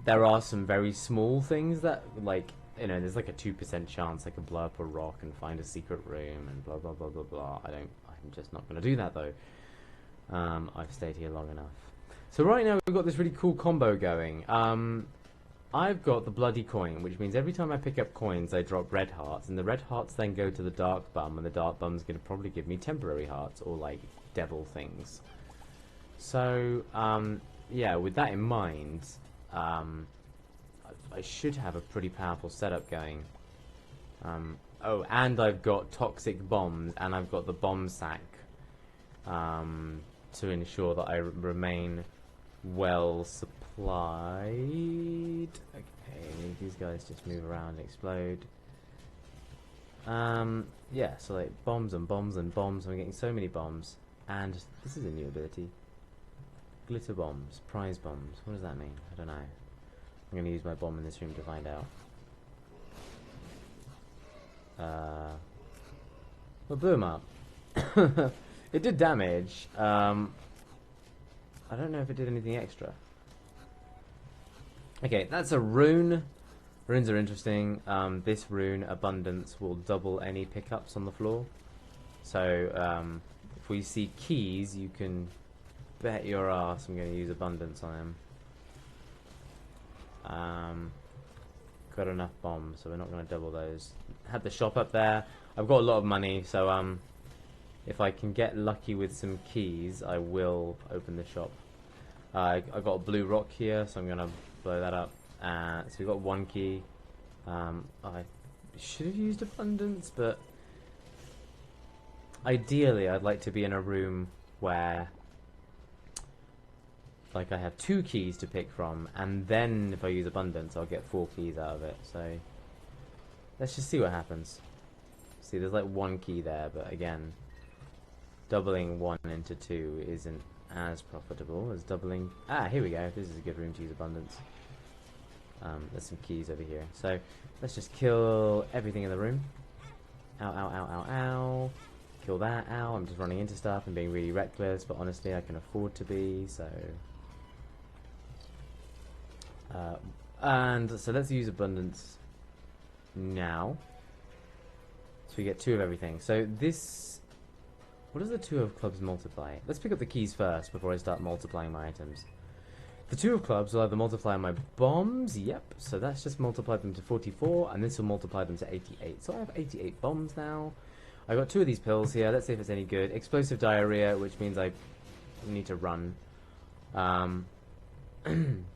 There are some very small things that, like, you know, there's like a 2% chance I could blow up a rock and find a secret room and blah blah blah blah blah. I'm just not going to do that though. I've stayed here long enough. So right now we've got this really cool combo going. I've got the bloody coin, which means every time I pick up coins I drop red hearts, and the red hearts then go to the dark bum, and the dark bum's going to probably give me temporary hearts or like devil things. So yeah, with that in mind, I should have a pretty powerful setup going. Oh, and I've got toxic bombs, and I've got the bomb sack to ensure that I remain well supplied. Okay, these guys just move around and explode. Yeah, so like bombs and bombs and bombs. I'm getting so many bombs, and this is a new ability. Glitter bombs, prize bombs. What does that mean? I don't know. I'm going to use my bomb in this room to find out. Well, blew him up. It did damage. I don't know if it did anything extra. Okay, that's a rune. Runes are interesting. This rune, Abundance, will double any pickups on the floor. So, if we see keys, you can bet your ass I'm going to use Abundance on him. Got enough bombs, so we're not going to double those. Had the shop up there. I've got a lot of money, so if I can get lucky with some keys, I will open the shop. I got a blue rock here, so I'm going to blow that up. So we've got one key. I should have used Abundance, but ideally I'd like to be in a room where like I have 2 keys to pick from, and then if I use Abundance I'll get 4 keys out of it. So let's just see what happens. See, there's like 1 key there, but again, doubling 1 into 2 isn't as profitable as doubling... Ah, here we go. This is a good room to use Abundance. There's some keys over here. So let's just kill everything in the room. Ow, ow, ow, ow, ow. Kill that. Ow, I'm just running into stuff and being really reckless, but honestly I can afford to be, so... and so let's use Abundance now. So we get 2 of everything. So this... What does the 2 of clubs multiply? Let's pick up the keys first before I start multiplying my items. The 2 of clubs will either multiply my bombs, yep, so that's just multiplied them to 44, and this will multiply them to 88. So I have 88 bombs now. I got 2 of these pills here, let's see if it's any good. Explosive diarrhea, which means I need to run.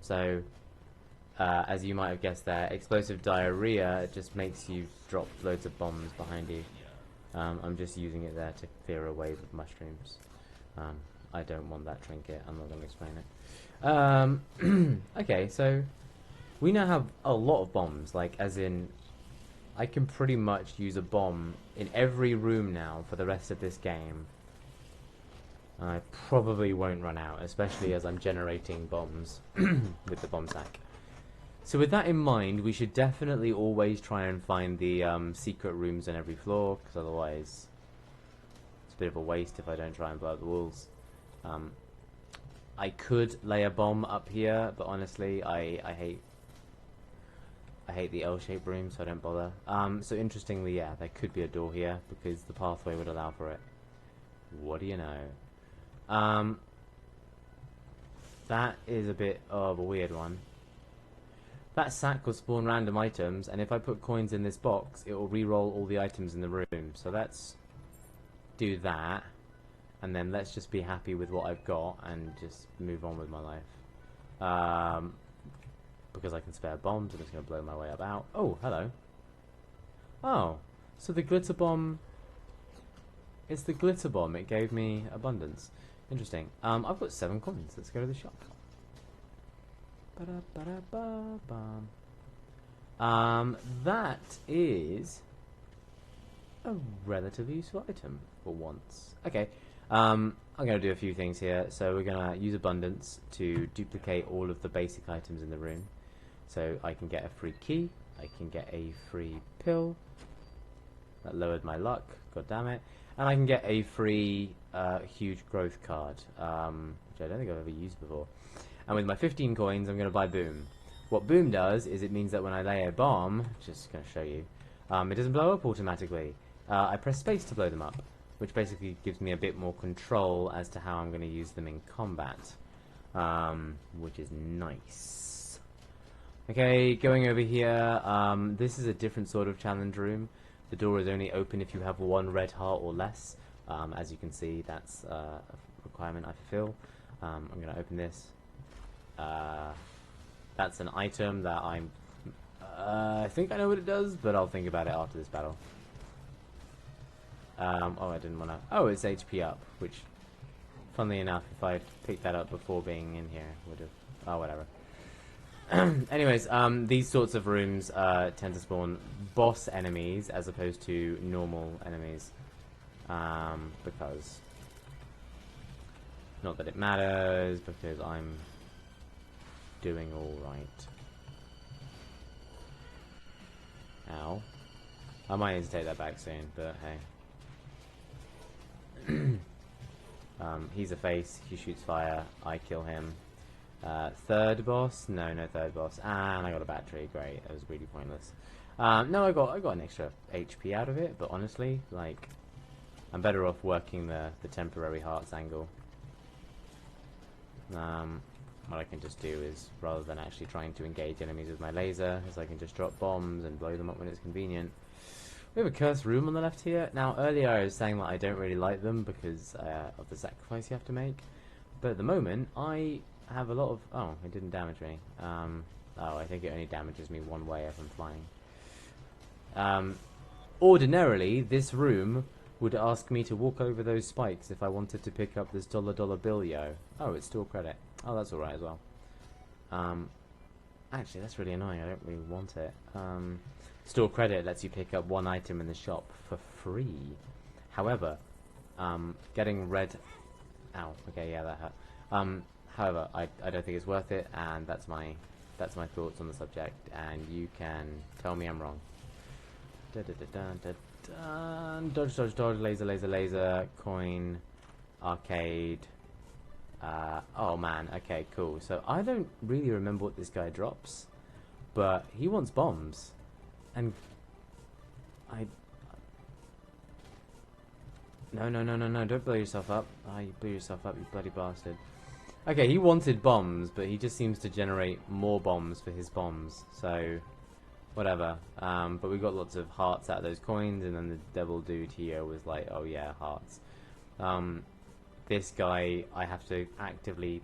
So, as you might have guessed there, explosive diarrhea just makes you drop loads of bombs behind you. I'm just using it there to clear a wave of mushrooms. I don't want that trinket, I'm not going to explain it. Okay, so we now have a lot of bombs, like as in I can pretty much use a bomb in every room now for the rest of this game. I probably won't run out, especially as I'm generating bombs with the bomb sack. So with that in mind, we should definitely always try and find the secret rooms on every floor, because otherwise it's a bit of a waste if I don't try and blow up the walls. I could lay a bomb up here, but honestly, I hate the L-shaped room, so I don't bother. So interestingly, yeah, there could be a door here, because the pathway would allow for it. What do you know? That is a bit of a weird one. That sack will spawn random items, and if I put coins in this box, it will re-roll all the items in the room. So let's do that, and then let's just be happy with what I've got and just move on with my life. Because I can spare bombs, I'm just going to blow my way up out. Oh, hello. Oh, so the glitter bomb... It's the glitter bomb. It gave me abundance. Interesting. I've got 7 coins. Let's go to the shop. That is a relatively useful item for once. Okay. I'm going to do a few things here. So we're going to use abundance to duplicate all of the basic items in the room. So I can get a free key. I can get a free pill. That lowered my luck. God damn it. And I can get a free huge growth card, which I don't think I've ever used before. And with my 15 coins, I'm going to buy Boom. What Boom does is it means that when I lay a bomb, just going to show you, it doesn't blow up automatically. I press space to blow them up, which basically gives me a bit more control as to how I'm going to use them in combat, which is nice. Okay, going over here, this is a different sort of challenge room. The door is only open if you have 1 red heart or less. As you can see, that's a requirement I fulfill. I'm going to open this. That's an item that I think I know what it does, but I'll think about it after this battle. Oh, I didn't want to... Oh, it's HP up, which, funnily enough, if I picked that up before being in here, would have... Oh, whatever. Anyways, these sorts of rooms tend to spawn boss enemies as opposed to normal enemies, because Not that it matters, because I'm doing alright. Ow. I might need to take that back soon, but hey. He's a face, he shoots fire, I kill him. Third boss? No, no third boss. And I got a battery, great, that was really pointless. No, I got an extra HP out of it, but honestly, like, I'm better off working the temporary hearts angle. What I can just do is, rather than actually trying to engage enemies with my laser, is I can just drop bombs and blow them up when it's convenient. We have a cursed room on the left here. Now, earlier I was saying that I don't really like them because of the sacrifice you have to make. But at the moment, I have a lot of... Oh, it didn't damage me. Oh, I think it only damages me one way if I'm flying. Ordinarily, this room would ask me to walk over those spikes if I wanted to pick up this dollar bill-yo. Oh, it's still credit. Oh, that's alright as well. Actually, that's really annoying. I don't really want it. Store credit lets you pick up one item in the shop for free. However, getting red... Ow, okay, yeah, that hurt. However, I don't think it's worth it, and that's my thoughts on the subject, and you can tell me I'm wrong. Dodge, dodge, dodge, laser, laser, laser, coin, arcade. Oh man, okay, cool. So I don't really remember what this guy drops, but he wants bombs, and No, don't blow yourself up. Ah, you blew yourself up, you bloody bastard. Okay, he wanted bombs, but he just seems to generate more bombs for his bombs, so whatever. But we got lots of hearts out of those coins, and then the devil dude here was like, oh yeah, hearts. This guy, I have to actively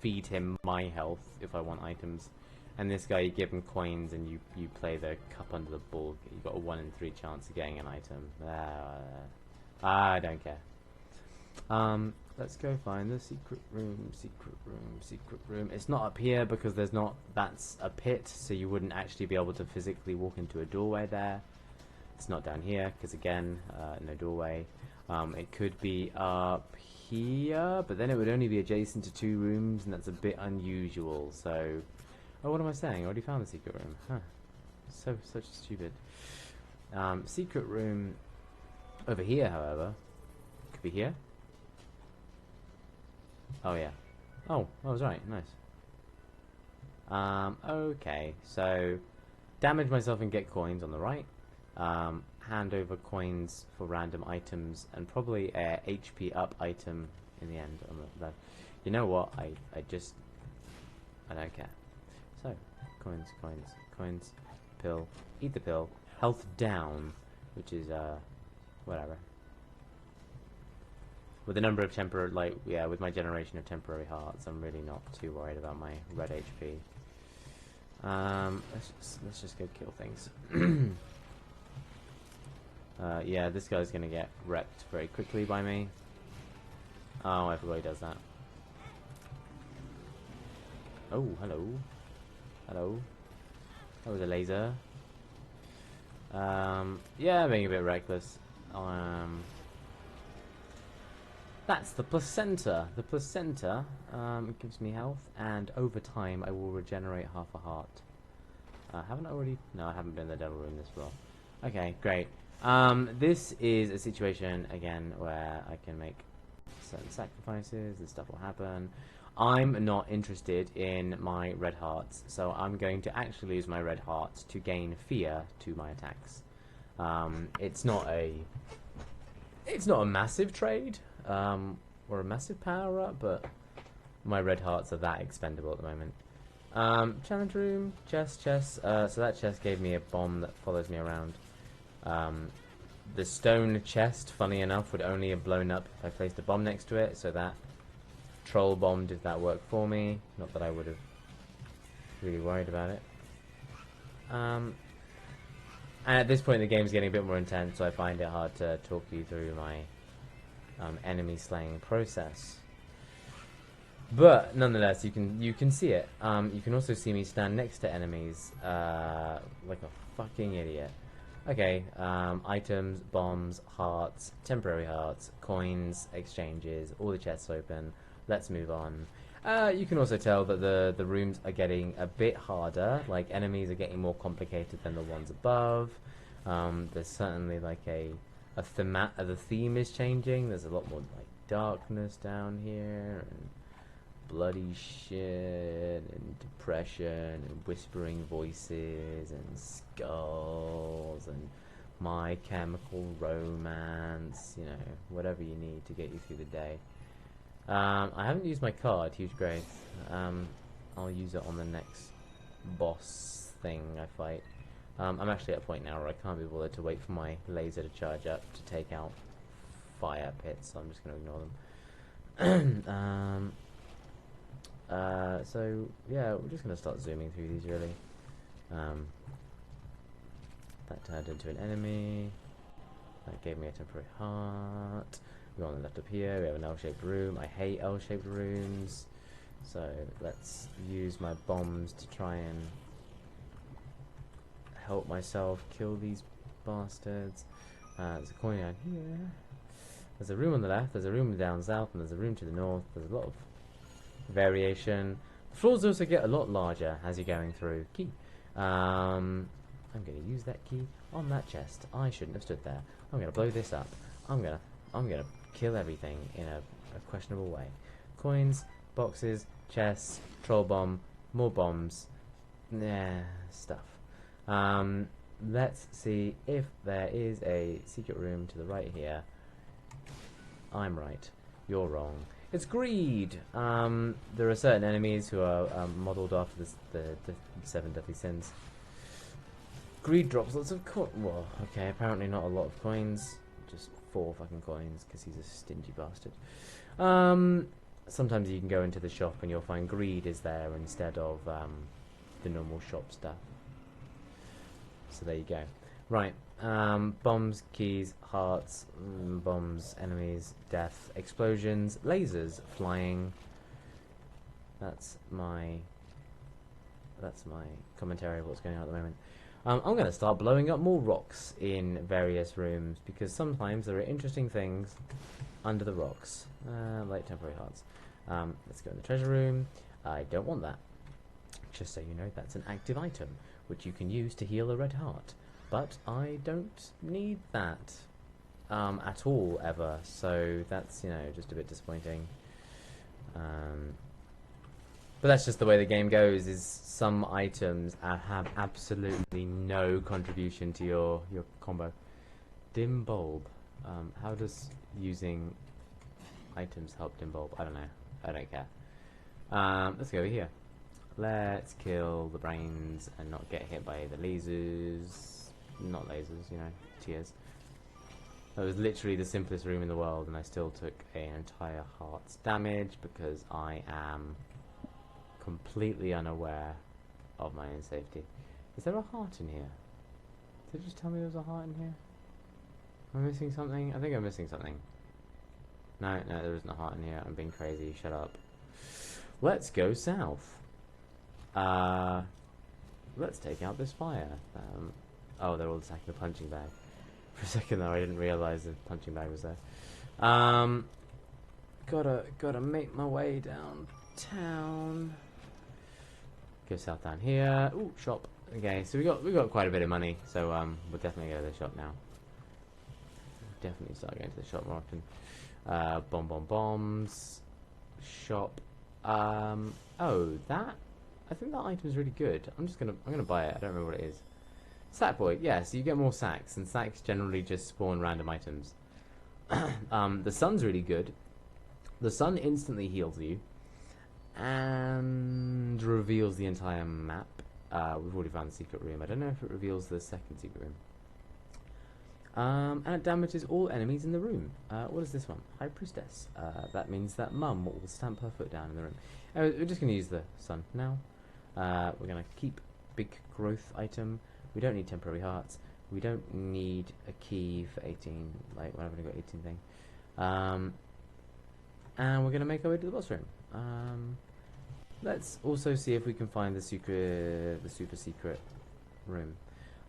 feed him my health if I want items. And this guy, you give him coins and you play the cup under the ball. You got a 1 in 3 chance of getting an item. I don't care. Let's go find the secret room, secret room, secret room. It's not up here because there's not, that's a pit, so you wouldn't actually be able to physically walk into a doorway there. It's not down here because again, no doorway. It could be up here, but then it would only be adjacent to 2 rooms, and that's a bit unusual. So, oh, what am I saying? I already found the secret room. Huh? Such stupid. Secret room over here, however, could be here. Oh yeah. Oh, I was right. Nice. Okay, so damage myself and get coins on the right. Hand over coins for random items, and probably a HP up item in the end on the left. You know what? I don't care. So, coins, coins, coins, pill, eat the pill, health down, which is whatever. With the number of temporary, with my generation of temporary hearts, I'm really not too worried about my red HP. Let's just go kill things. Yeah, this guy's gonna get wrecked very quickly by me. Oh, I forgot he does that. Oh, hello. Hello. That was a laser. Yeah, being a bit reckless. That's the placenta. The placenta gives me health, and over time I will regenerate half a heart. Haven't I already? No, I haven't been in the devil room this floor. Okay, great. This is a situation, again, where I can make certain sacrifices and stuff will happen. I'm not interested in my red hearts, so I'm going to actually use my red hearts to gain fear to my attacks. It's not a massive trade, or a massive power up, but my red hearts are that expendable at the moment. Challenge room, chest. So that chest gave me a bomb that follows me around. The stone chest, funny enough, would only have blown up if I placed a bomb next to it, so that troll bomb did that work for me. Not that I would have really worried about it. And at this point the game's getting a bit more intense, so I find it hard to talk you through my enemy slaying process. But nonetheless, you can see it. You can also see me stand next to enemies like a fucking idiot. Okay, items, bombs, hearts, temporary hearts, coins, exchanges, all the chests open. let's move on. You can also tell that the rooms are getting a bit harder. Like, enemies are getting more complicated than the ones above. There's certainly like the theme is changing. There's a lot more like darkness down here, and bloody shit, and depression, and whispering voices, and skulls, and My Chemical Romance. You know, whatever you need to get you through the day. I haven't used my card, Huge Grace. I'll use it on the next boss thing I fight. I'm actually at a point now where I can't be bothered to wait for my laser to charge up to take out fire pits, so I'm just going to ignore them. So, yeah, we're just going to start zooming through these, really. That turned into an enemy. That gave me a temporary heart. We go on the left up here, we have an L-shaped room. I hate L-shaped rooms. So let's use my bombs to try and help myself kill these bastards. There's a coin down here. There's a room on the left, there's a room down south, and there's a room to the north. There's a lot of variation. The floors also get a lot larger as you're going through. Key. I'm going to use that key on that chest. I shouldn't have stood there. I'm going to blow this up. I'm gonna kill everything in a questionable way. Coins, boxes, chests, troll bomb, more bombs, stuff. Let's see if there is a secret room to the right here. I'm right. You're wrong. It's greed. There are certain enemies who are modelled after the 7 deadly sins. Greed drops lots of well, okay, apparently not a lot of coins. Just 4 fucking coins, because he's a stingy bastard. Sometimes you can go into the shop and you'll find greed is there instead of the normal shop stuff. So there you go. Right, bombs, keys, hearts, bombs, enemies, death, explosions, lasers, flying. That's my commentary of what's going on at the moment. I'm going to start blowing up more rocks in various rooms, because sometimes there are interesting things under the rocks, like temporary hearts. Let's go in the treasure room. I don't want that. Just so you know, that's an active item, which you can use to heal a red heart. But I don't need that at all, ever, so that's, you know, just a bit disappointing. But that's just the way the game goes, is some items have absolutely no contribution to your combo. Dim bulb. How does using items help dim bulb? I don't know. I don't care. Let's go over here. Let's kill the brains and not get hit by the lasers. Not lasers, you know, tears. That was literally the simplest room in the world, and I still took an entire heart's damage because I am completely unaware of my own safety. Is there a heart in here? Did it just tell me there was a heart in here? Am I missing something? I think I'm missing something. No, there isn't a heart in here. I'm being crazy. Shut up. Let's go south. Let's take out this fire. Oh, they're all attacking the punching bag. For a second though, I didn't realise the punching bag was there. Gotta make my way downtown. Go south down here. Ooh, shop. Okay, so we got quite a bit of money, so we'll definitely go to the shop now. Definitely start going to the shop more often. Bombs. Shop. Oh, that. I think that item is really good. I'm gonna buy it. I don't remember what it is. Sack boy. Yeah, so you get more sacks, and sacks generally just spawn random items. The sun's really good. The sun instantly heals you and reveals the entire map. We've already found the secret room. I don't know if it reveals the second secret room. And it damages all enemies in the room. What is this one? High Priestess. That means that Mum will stamp her foot down in the room. We're just going to use the sun now. We're going to keep big growth item. We don't need temporary hearts. We don't need a key for 18. Like, when I've only got 18 thing. And we're going to make our way to the boss room. Let's also see if we can find the super secret room.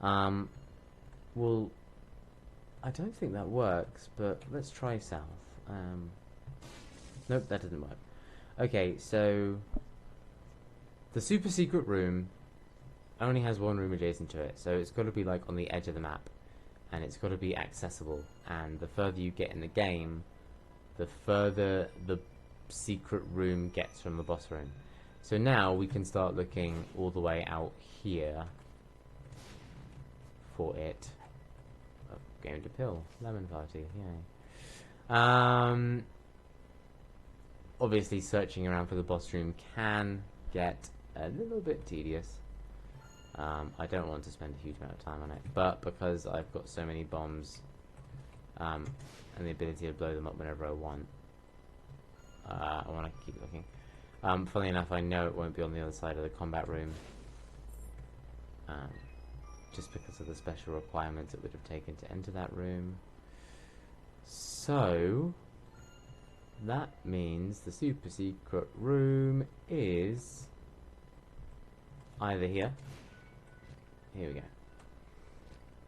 Well, I don't think that works, but let's try south. Nope, that didn't work. Okay, so the super secret room only has one room adjacent to it, so it's got to be like on the edge of the map, and it's got to be accessible. And the further you get in the game, the further the secret room gets from the boss room. So now we can start looking all the way out here for it. Oh, game to pill, lemon party, yay. Obviously searching around for the boss room can get a little bit tedious. I don't want to spend a huge amount of time on it, but because I've got so many bombs and the ability to blow them up whenever I want, I want to keep looking. Funnily enough, I know it won't be on the other side of the combat room, just because of the special requirements it would have taken to enter that room. So that means the super secret room is either here. Here we go.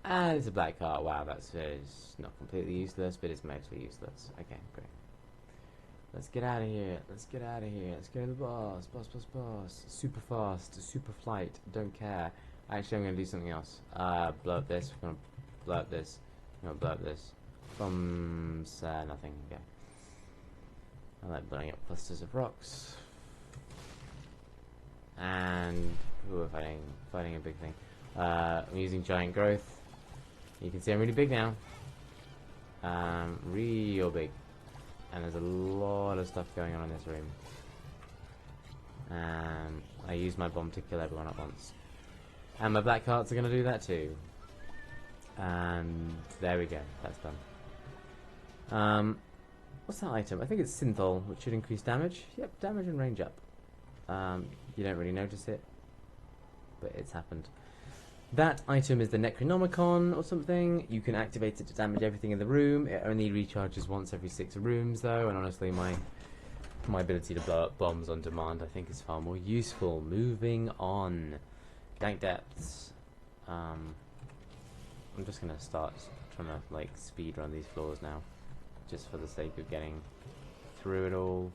And it's a black card. Wow, that's not completely useless, but it's mostly useless. Okay, great. Let's get out of here. Let's get out of here. Let's go to the boss. Boss, boss, boss. Super fast. Super flight. Don't care. Actually, I'm going to do something else. Blow up this. We're going to blow up this. I'm going to blow up this. Bombs. Nothing. Okay. I like blowing up clusters of rocks. And we're fighting a big thing. I'm using giant growth. You can see I'm really big now. Real big. And there's a lot of stuff going on in this room. I use my bomb to kill everyone at once. And my black hearts are going to do that too. And there we go. That's done. What's that item? I think it's synthol, which should increase damage. Yep, damage and range up. You don't really notice it, but it's happened. That item is the Necronomicon or something. You can activate it to damage everything in the room. It only recharges once every 6 rooms though, and honestly my ability to blow up bombs on demand I think is far more useful. Moving on. Dank Depths. I'm just gonna start trying to like speed run these floors now, just for the sake of getting through it all.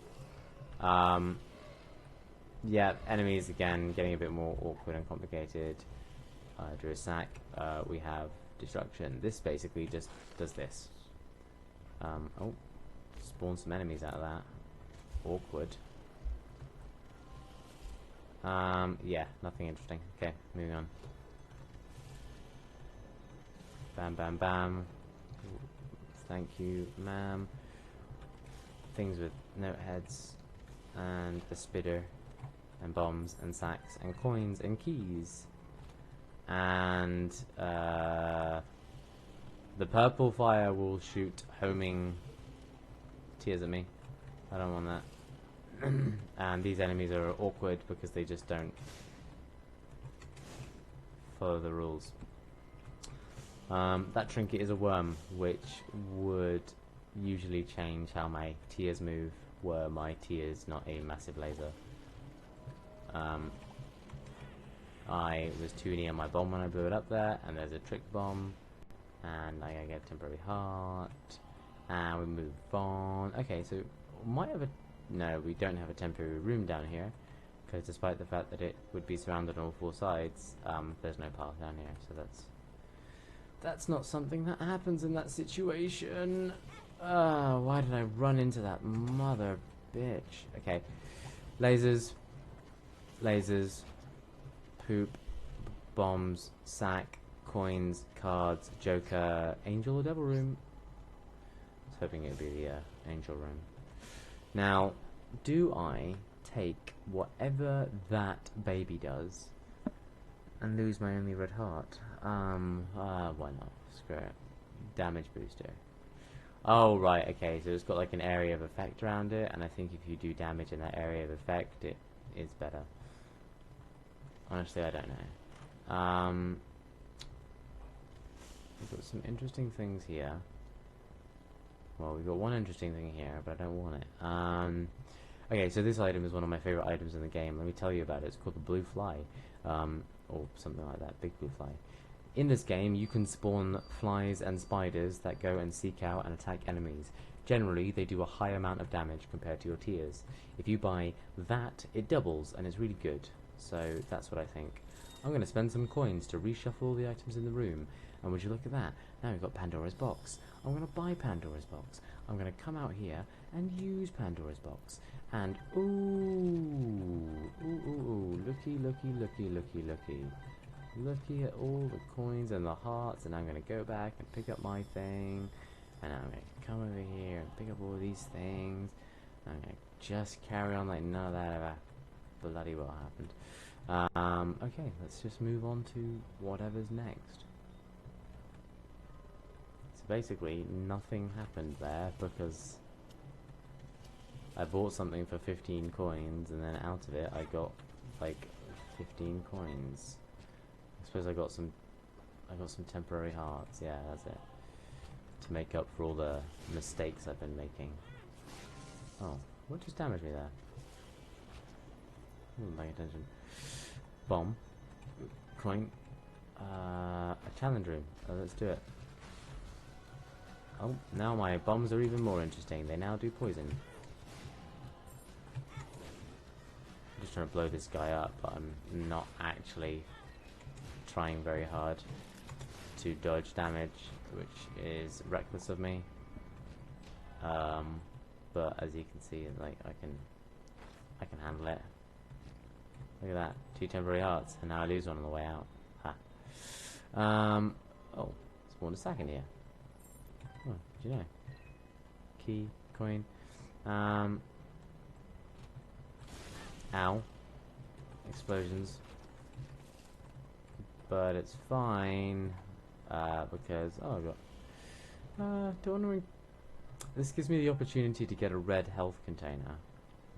Yeah, enemies again getting a bit more awkward and complicated. Drew a sack. We have destruction. This basically just does this. Oh, spawn some enemies out of that. Awkward. Yeah, nothing interesting. Okay, moving on. Bam, bam, bam. Thank you, ma'am. Things with note heads and a spitter and bombs and sacks and coins and keys. And the purple fire will shoot homing tears at me. I don't want that. And these enemies are awkward because they just don't follow the rules. That trinket is a worm, which would usually change how my tears move, were my tears not a massive laser. I was too near my bomb when I blew it up there, and there's a trick bomb, and I get a temporary heart, and we move on. Okay, so might have a... No, we don't have a temporary room down here, because despite the fact that it would be surrounded on all 4 sides, there's no path down here, so that's not something that happens in that situation. Why did I run into that mother bitch? Okay, lasers, poop, bombs, sack, coins, cards, joker, angel or devil room. I was hoping it would be the angel room. Now, do I take whatever that baby does and lose my only red heart? Why not? Screw it. Damage booster. Oh, right, okay, so it's got like an area of effect around it, and I think if you do damage in that area of effect, it is better. Honestly, I don't know. We've got some interesting things here. Well, we've got one interesting thing here, but I don't want it. Okay, so this item is one of my favorite items in the game. Let me tell you about it. It's called the Blue Fly, or something like that, Big Blue Fly. In this game, you can spawn flies and spiders that go and seek out and attack enemies. Generally, they do a high amount of damage compared to your tiers. If you buy that, it doubles, and it's really good. So that's what I think. I'm going to spend some coins to reshuffle all the items in the room. And would you look at that? Now we've got Pandora's box. I'm going to buy Pandora's box. I'm going to come out here and use Pandora's box. And ooh, looky. Looky at all the coins and the hearts, and I'm going to go back and pick up my thing, and I'm going to come over here and pick up all these things, and I'm going to just carry on like none of that ever bloody well happened. Okay, let's just move on to whatever's next. So basically, nothing happened there because I bought something for 15 coins, and then out of it I got like 15 coins. I suppose I got some temporary hearts. Yeah, that's it. To make up for all the mistakes I've been making. Oh, what just damaged me there? Wasn't paying attention. Bomb. Coin. A challenge room. Let's do it. Oh, now my bombs are even more interesting. They now do poison. I'm just trying to blow this guy up, but I'm not actually trying very hard to dodge damage, which is reckless of me. But as you can see, like I can handle it. Look at that, 2 temporary hearts, and now I lose one on the way out. Ha. Oh, spawned a sack in here. Oh, did you know? Key, coin. Ow. Explosions. But it's fine, because, oh, I got, this gives me the opportunity to get a red health container,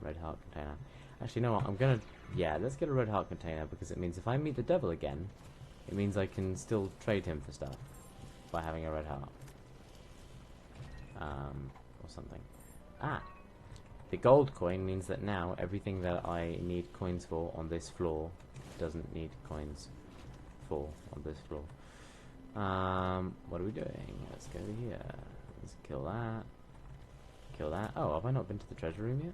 red heart container. Actually, you know what, let's get a red heart container, because it means if I meet the devil again, it means I can still trade him for stuff, by having a red heart. Or something. The gold coin means that now everything that I need coins for on this floor doesn't need coins on this floor. What are we doing? Let's go here. Let's kill that. Kill that. Oh, have I not been to the treasure room yet?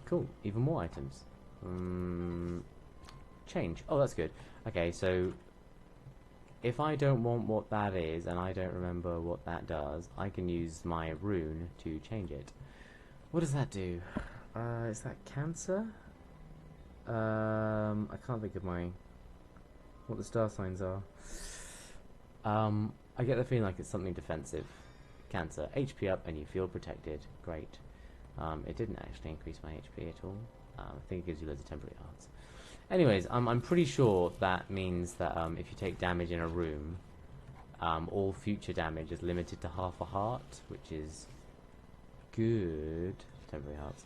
Cool. Even more items. Change. Oh, that's good. Okay, so if I don't want what that is, and I don't remember what that does, I can use my rune to change it. What does that do? Is that cancer? I can't think of what the star signs are. I get the feeling like it's something defensive. Cancer. HP up and you feel protected. Great. It didn't actually increase my HP at all. I think it gives you loads of temporary hearts. Anyways, I'm pretty sure that means that if you take damage in a room, all future damage is limited to half a heart, which is good. Temporary hearts.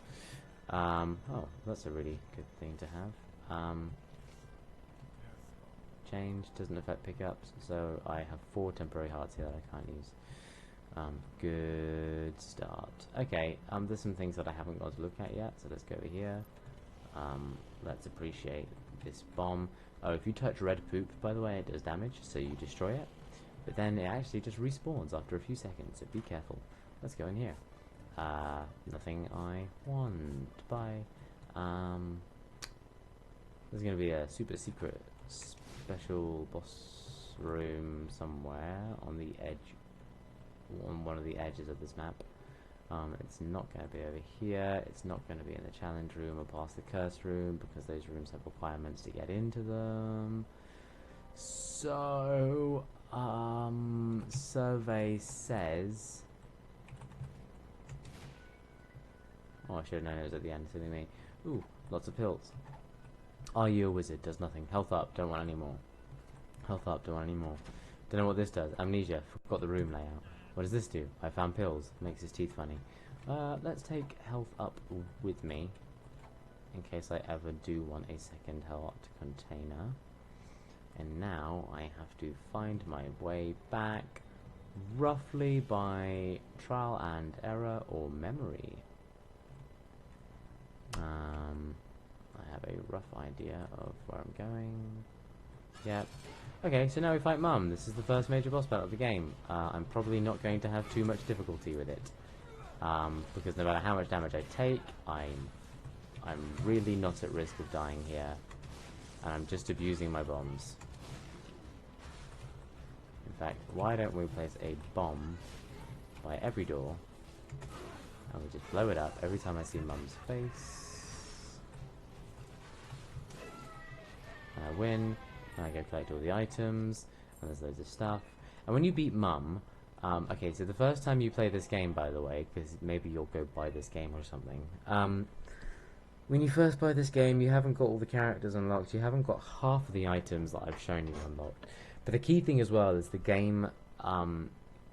Oh, that's a really good thing to have. Change doesn't affect pickups, so I have 4 temporary hearts here that I can't use. Good start. Okay, there's some things that I haven't got to look at yet, so let's go over here. Let's appreciate this bomb. Oh, if you touch red poop, by the way, it does damage, so you destroy it. But then it actually just respawns after a few seconds, so be careful. Let's go in here. Nothing I want. Bye. There's going to be a super secret special boss room somewhere on the edge, on one of the edges of this map. It's not going to be over here. It's not going to be in the challenge room or past the curse room, because those rooms have requirements to get into them. So, survey says... Oh, I should have known it was at the end, silly me. Ooh, lots of pills. Are you a wizard? Does nothing. Health up, don't want any more. Health up, don't want any more. Don't know what this does. Amnesia, forgot the room layout. What does this do? I found pills. Makes his teeth funny. Let's take health up with me, in case I ever do want a second heart container. And now I have to find my way back, roughly by trial and error or memory. I have a rough idea of where I'm going. Yep. Okay, so now we fight Mum. This is the first major boss battle of the game. I'm probably not going to have too much difficulty with it. Because no matter how much damage I take, I'm really not at risk of dying here. And I'm just abusing my bombs. In fact, why don't we place a bomb by every door, and we just blow it up every time I see Mum's face. And I win, and I go collect all the items, and there's loads of stuff. And when you beat Mum, okay, so the first time you play this game, by the way, because maybe you'll go buy this game or something, when you first buy this game, you haven't got all the characters unlocked, you haven't got half of the items that I've shown you unlocked. But the key thing as well is the game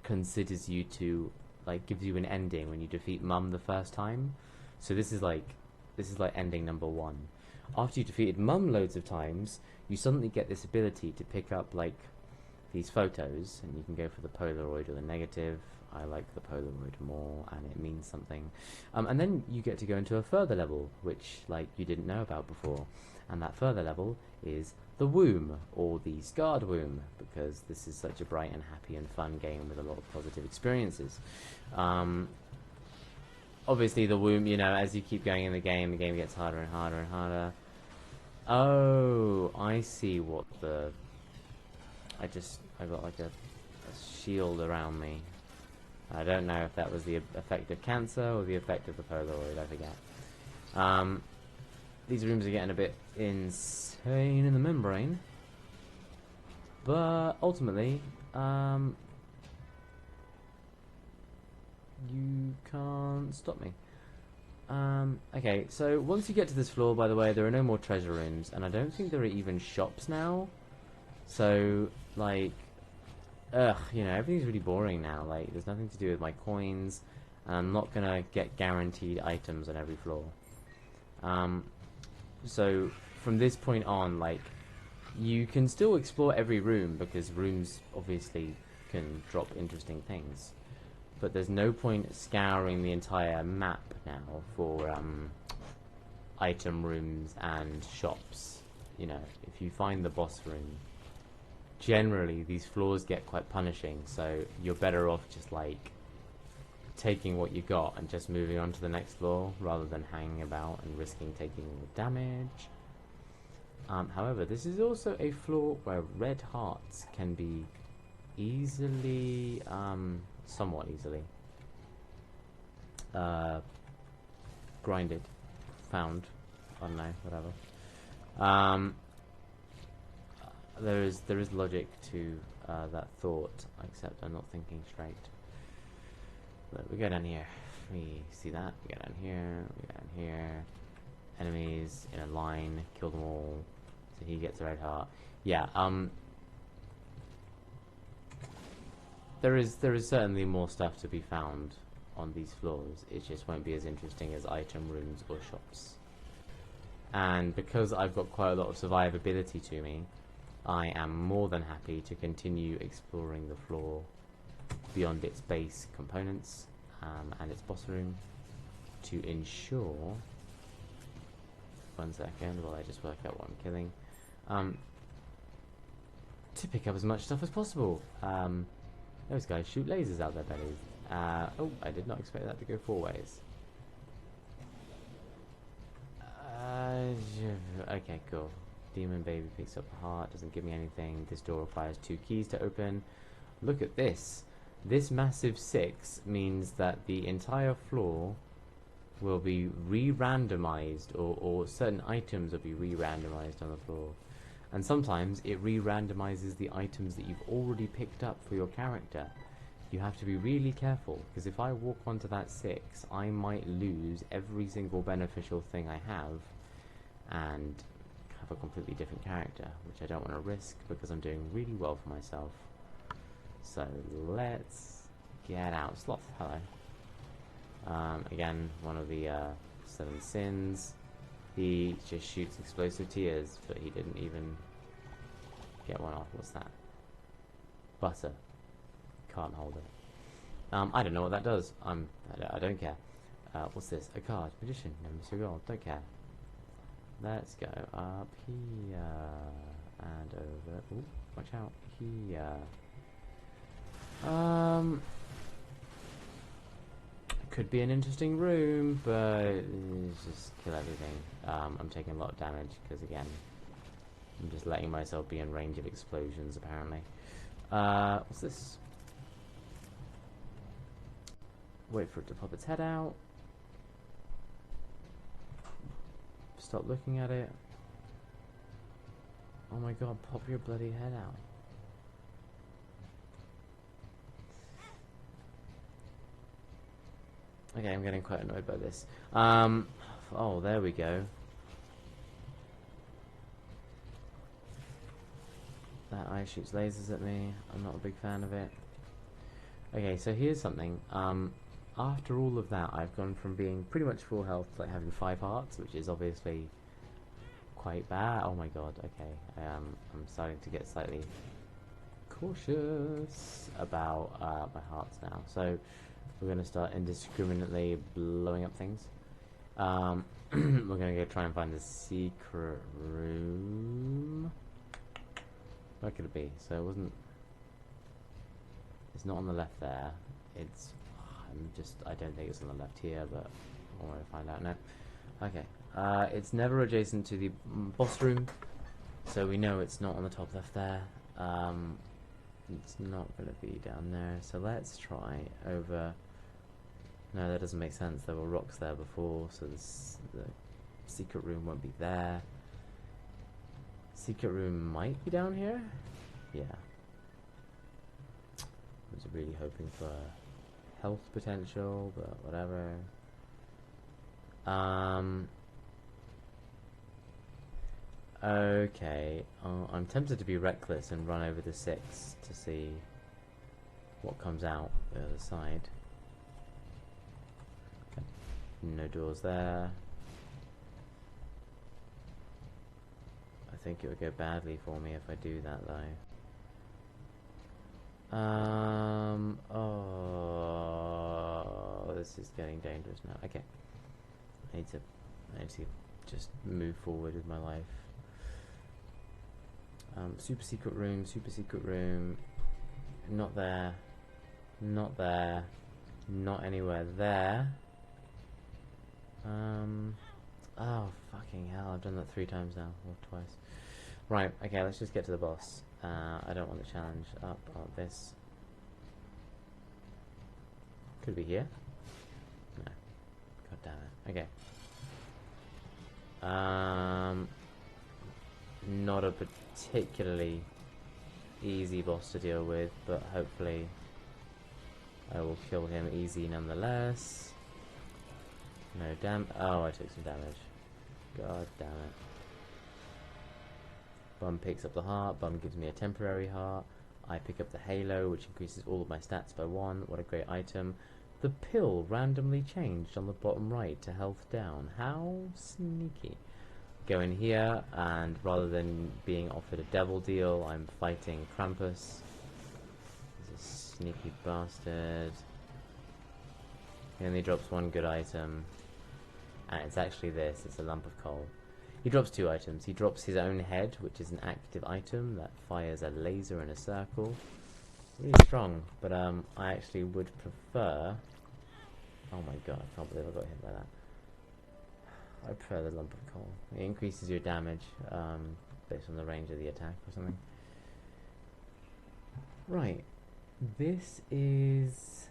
considers you to, like, gives you an ending when you defeat Mum the first time. So this is like ending number 1. After you defeated Mum loads of times, you suddenly get this ability to pick up, like, these photos, and you can go for the Polaroid or the negative. I like the Polaroid more, and it means something. And then you get to go into a further level, which, like, you didn't know about before. And that further level is the womb, or the scarred womb, because this is such a bright and happy and fun game with a lot of positive experiences. Obviously the womb, you know, as you keep going in the game gets harder and harder and harder. Oh, I see what the... I got like a shield around me. I don't know if that was the effect of cancer or the effect of the Polaroid, I forget. These rooms are getting a bit insane in the membrane. But ultimately, you can't stop me. Okay, so once you get to this floor, by the way, there are no more treasure rooms, and I don't think there are even shops now. So, like, you know, everything's really boring now. Like, there's nothing to do with my coins, and I'm not gonna get guaranteed items on every floor. So, from this point on, like, you can still explore every room, because rooms obviously can drop interesting things. But there's no point scouring the entire map now for item rooms and shops. You know, if you find the boss room, generally these floors get quite punishing, so you're better off just, like, taking what you got and just moving on to the next floor rather than hanging about and risking taking all the damage. However, this is also a floor where red hearts can be easily, somewhat easily, grinded, found, I don't know, whatever. There is logic to that thought, except I'm not thinking straight. Look, we go down here. We see that. We go down here. We go down here. Enemies in a line. Kill them all. So he gets a red heart. Yeah. There is certainly more stuff to be found on these floors. It just won't be as interesting as item rooms or shops. And because I've got quite a lot of survivability to me, I am more than happy to continue exploring the floor beyond its base components and its boss room to ensure... One second, while I just work out what I'm killing. To pick up as much stuff as possible. Those guys shoot lasers out their bellies. Oh, I did not expect that to go 4 ways. Okay, cool. Demon baby picks up a heart, doesn't give me anything. This door requires 2 keys to open. Look at this. This massive 6 means that the entire floor will be re-randomized, or certain items will be re-randomized on the floor. And sometimes it re-randomizes the items that you've already picked up for your character. You have to be really careful, because if I walk onto that 6, I might lose every single beneficial thing I have and have a completely different character, which I don't want to risk because I'm doing really well for myself. So let's get out. Sloth, hello. Again, one of the 7 sins. He just shoots explosive tears, but he didn't even get one off. What's that? Butter. Can't hold it. I don't know what that does. I don't care. What's this? A card. Magician. No, Mr. Gold. Don't care. Let's go up here. and over. Ooh, watch out here. Could be an interesting room, but just kill everything. I'm taking a lot of damage because, again, I'm just letting myself be in range of explosions, apparently. What's this? Wait for it to pop its head out. Stop looking at it. Oh my god, pop your bloody head out. Okay, I'm getting quite annoyed by this. Oh, there we go. That eye shoots lasers at me. I'm not a big fan of it. Okay, so here's something. After all of that, I've gone from being pretty much full health to like having 5 hearts, which is obviously quite bad. Oh my god, okay. I'm starting to get slightly cautious about my hearts now. So we're going to start indiscriminately blowing up things. We're going to go try and find the secret room. Where could it be? So it wasn't... It's not on the left there. It's... I don't think it's on the left here, but I want to find out now. Okay. It's never adjacent to the boss room, so we know it's not on the top left there. It's not going to be down there, so let's try over... No, that doesn't make sense. There were rocks there before, so the secret room won't be there. Secret room might be down here? Yeah. I was really hoping for health potential, but whatever. Okay. I'm tempted to be reckless and run over the 6 to see what comes out the other side. Okay. No doors there. I think it would go badly for me if I do that, though. Oh, this is getting dangerous now. Okay, I need to just move forward with my life. Super secret room. Not there. Not there. Not anywhere there. Oh, fucking hell, I've done that 3 times now, or twice. Right, okay, let's just get to the boss. I don't want the challenge up this. Could it be here? No. God damn it. Okay. Not a particularly easy boss to deal with, but hopefully I will kill him easy nonetheless. No oh, I took some damage. God damn it. Bum picks up the heart. Bum gives me a temporary heart. I pick up the halo, which increases all of my stats by 1. What a great item. The pill randomly changed on the bottom right to health down. How sneaky. Go in here, and rather than being offered a devil deal, I'm fighting Krampus. He's a sneaky bastard. He only drops 1 good item. And it's actually this, it's a lump of coal. He drops 2 items. He drops his own head, which is an active item that fires a laser in a circle. Really strong, but I actually would prefer... Oh my god, I can't believe I got hit by that. I prefer the lump of coal. It increases your damage based on the range of the attack or something. Right, this is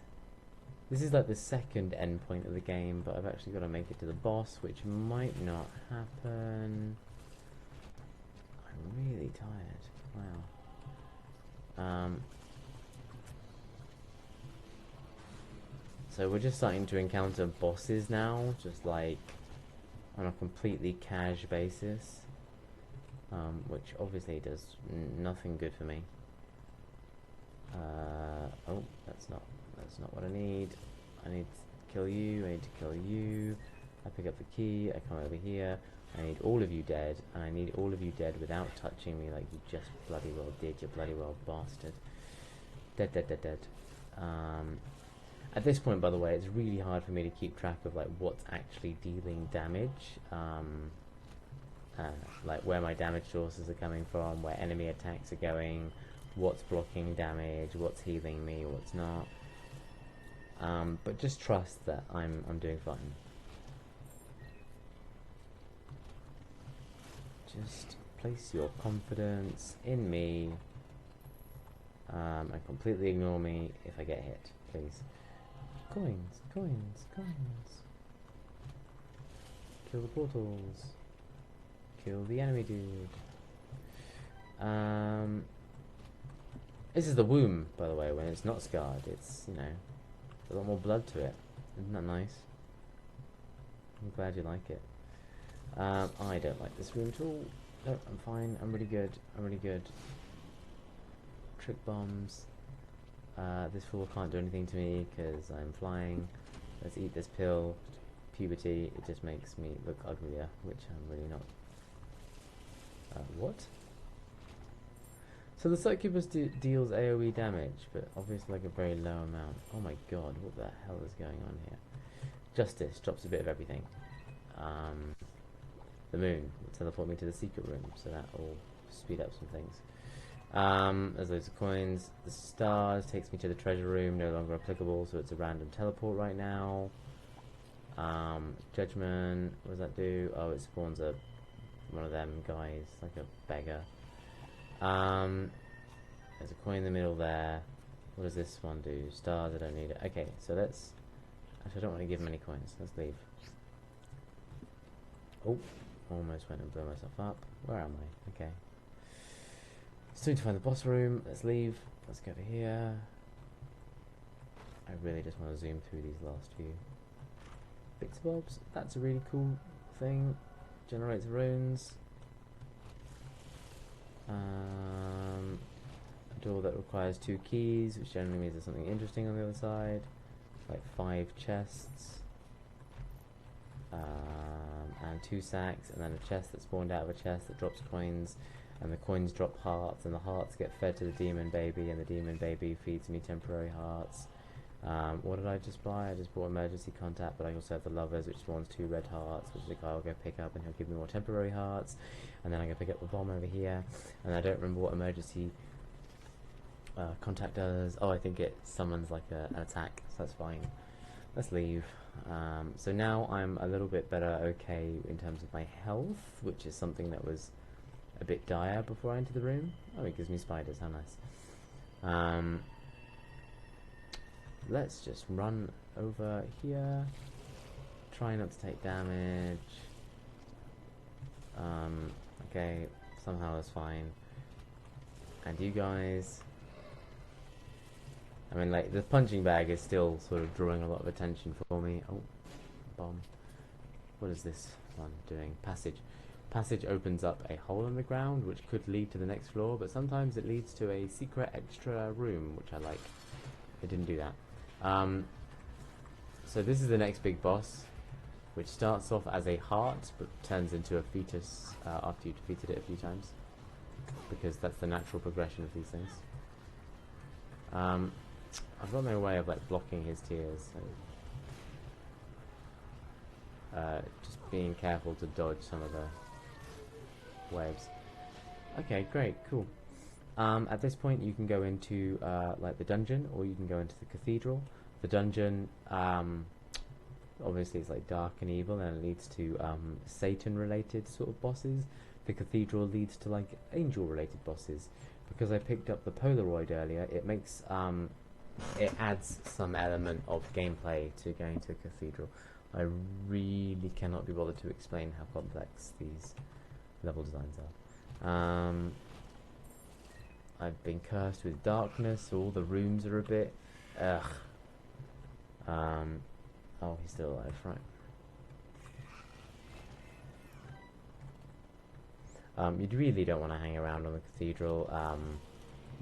like the second endpoint of the game, but I've actually got to make it to the boss, which might not happen. I'm really tired. Wow. So we're just starting to encounter bosses now, just like on a completely cash basis, which obviously does nothing good for me. Oh, that's not what I need. I need to kill you. I need to kill you. I pick up the key. I come over here. I need all of you dead, and I need all of you dead without touching me, like you just bloody well did. You bloody well bastard. Dead, dead, dead, dead. At this point, by the way, it's really hard for me to keep track of like what's actually dealing damage. like where my damage sources are coming from, where enemy attacks are going, what's blocking damage, what's healing me, what's not. But just trust that I'm doing fine. Just place your confidence in me, and completely ignore me if I get hit, please. Coins, coins, coins. Kill the portals. Kill the enemy dude. This is the womb, by the way. When it's not scarred, it's, you know, a lot more blood to it. Isn't that nice? I'm glad you like it. I don't like this room at all. No, I'm fine. I'm really good. I'm really good. Trick bombs. This fool can't do anything to me because I'm flying. Let's eat this pill. Puberty. It just makes me look uglier, which I'm really not. What? So the succubus deals AoE damage, but obviously like a very low amount. Oh my god, what the hell is going on here? Justice drops a bit of everything. The moon will teleport me to the secret room, so that will speed up some things. There's loads of coins. The stars takes me to the treasure room, no longer applicable, so it's a random teleport right now. Judgment, what does that do? Oh, it spawns one of them guys, like a beggar. There's a coin in the middle there. What does this one do? Stars, I don't need it. Okay, so let's... Actually, I don't want to give him any coins. Let's leave. Oh, almost went and blew myself up. Where am I? Okay. Still need to find the boss room. Let's leave. Let's go over here. I really just want to zoom through these last few bits and bobs. That's a really cool thing. Generates runes. A door that requires 2 keys, which generally means there's something interesting on the other side. Like 5 chests. And 2 sacks, and then a chest that spawned out of a chest that drops coins, and the coins drop hearts, and the hearts get fed to the demon baby, and the demon baby feeds me temporary hearts. What did I just buy? I just bought emergency contact, but I also have the lovers, which spawns 2 red hearts, which the guy will go pick up, and he'll give me more temporary hearts. And then I go pick up the bomb over here, and I don't remember what emergency contact does. Oh, I think it summons like an attack, so that's fine. Let's leave. So now I'm a little bit better, okay, in terms of my health, which is something that was a bit dire before I entered the room. Oh, it gives me spiders, how nice. Let's just run over here. Try not to take damage. Okay, somehow it's fine. And you guys... I mean, like, the punching bag is still sort of drawing a lot of attention for me. Oh, bomb. What is this one doing? Passage. Passage opens up a hole in the ground, which could lead to the next floor, but sometimes it leads to a secret extra room, which I like. It didn't do that. So this is the next big boss, which starts off as a heart, but turns into a fetus after you've defeated it a few times, because that's the natural progression of these things. I've got no way of like blocking his tears, so just being careful to dodge some of the waves. Okay, great, cool. At this point you can go into like the dungeon, or you can go into the cathedral. The dungeon, obviously it's like dark and evil, and it leads to Satan related sort of bosses. The cathedral leads to like angel related bosses. Because I picked up the Polaroid earlier, it makes it adds some element of gameplay to going to a cathedral. I really cannot be bothered to explain how complex these level designs are. I've been cursed with darkness, so all the rooms are a bit ugh. Oh, he's still alive, right. You really don't want to hang around on the cathedral.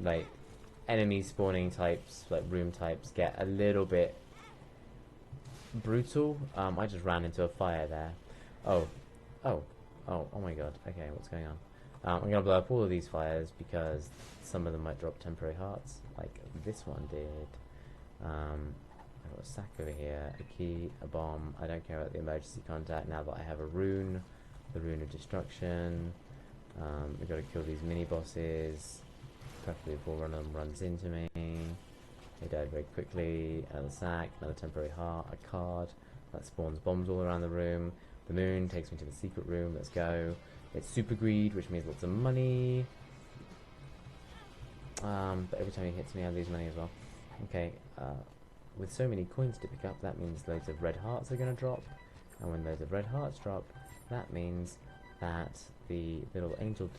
Like, enemy spawning types, like room types, get a little bit brutal. I just ran into a fire there. Oh my god. Okay, what's going on? I'm going to blow up all of these fires because some of them might drop temporary hearts, like this one did. I've got a sack over here, a key, a bomb. I don't care about the emergency contact now that I have a rune. the Rune of Destruction. We've got to kill these mini-bosses, preferably before one of them runs into me. They died very quickly. Another sack, another temporary heart, a card. That spawns bombs all around the room. The moon takes me to the secret room. Let's go. It's super greed, which means lots of money. But every time he hits me, I lose money as well. Okay, with so many coins to pick up, that means loads of red hearts are going to drop. And when loads of red hearts drop, that means that the little angel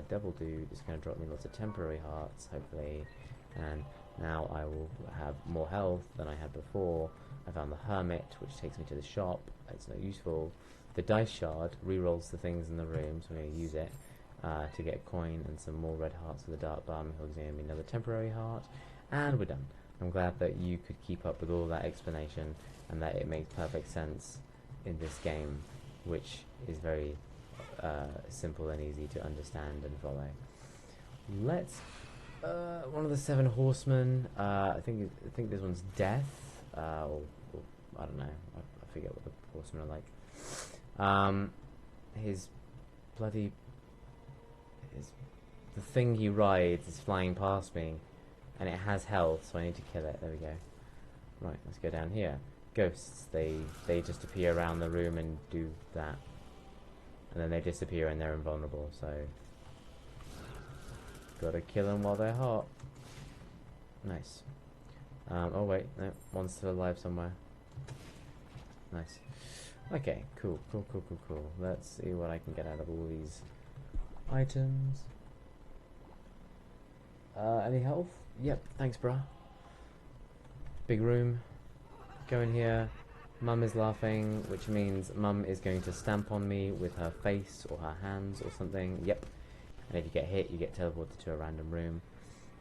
devil dude is going to drop me lots of temporary hearts, hopefully. And now I will have more health than I had before. I found the hermit, which takes me to the shop. It's not useful. The dice shard re-rolls the things in the room, so I'm going to use it to get a coin and some more red hearts for the dark bum. He'll give me another temporary heart, and we're done. I'm glad that you could keep up with all that explanation and that it makes perfect sense in this game, which is very simple and easy to understand and follow. Let's one of the 7 horsemen. I think this one's death. Or I don't know. I forget what the horsemen are like. His bloody the thing he rides is flying past me, and it has health, so I need to kill it. There we go. Right, let's go down here. Ghosts. They just appear around the room and do that, and then they disappear and they're invulnerable. So gotta kill them while they're hot. Nice. Oh wait, no, one's still alive somewhere. Nice. Okay, cool. Let's see what I can get out of all these items. Any health? Yep, thanks bruh. Big room. Go in here. Mum is laughing, which means Mum is going to stamp on me with her face or her hands or something. Yep. And if you get hit, you get teleported to a random room.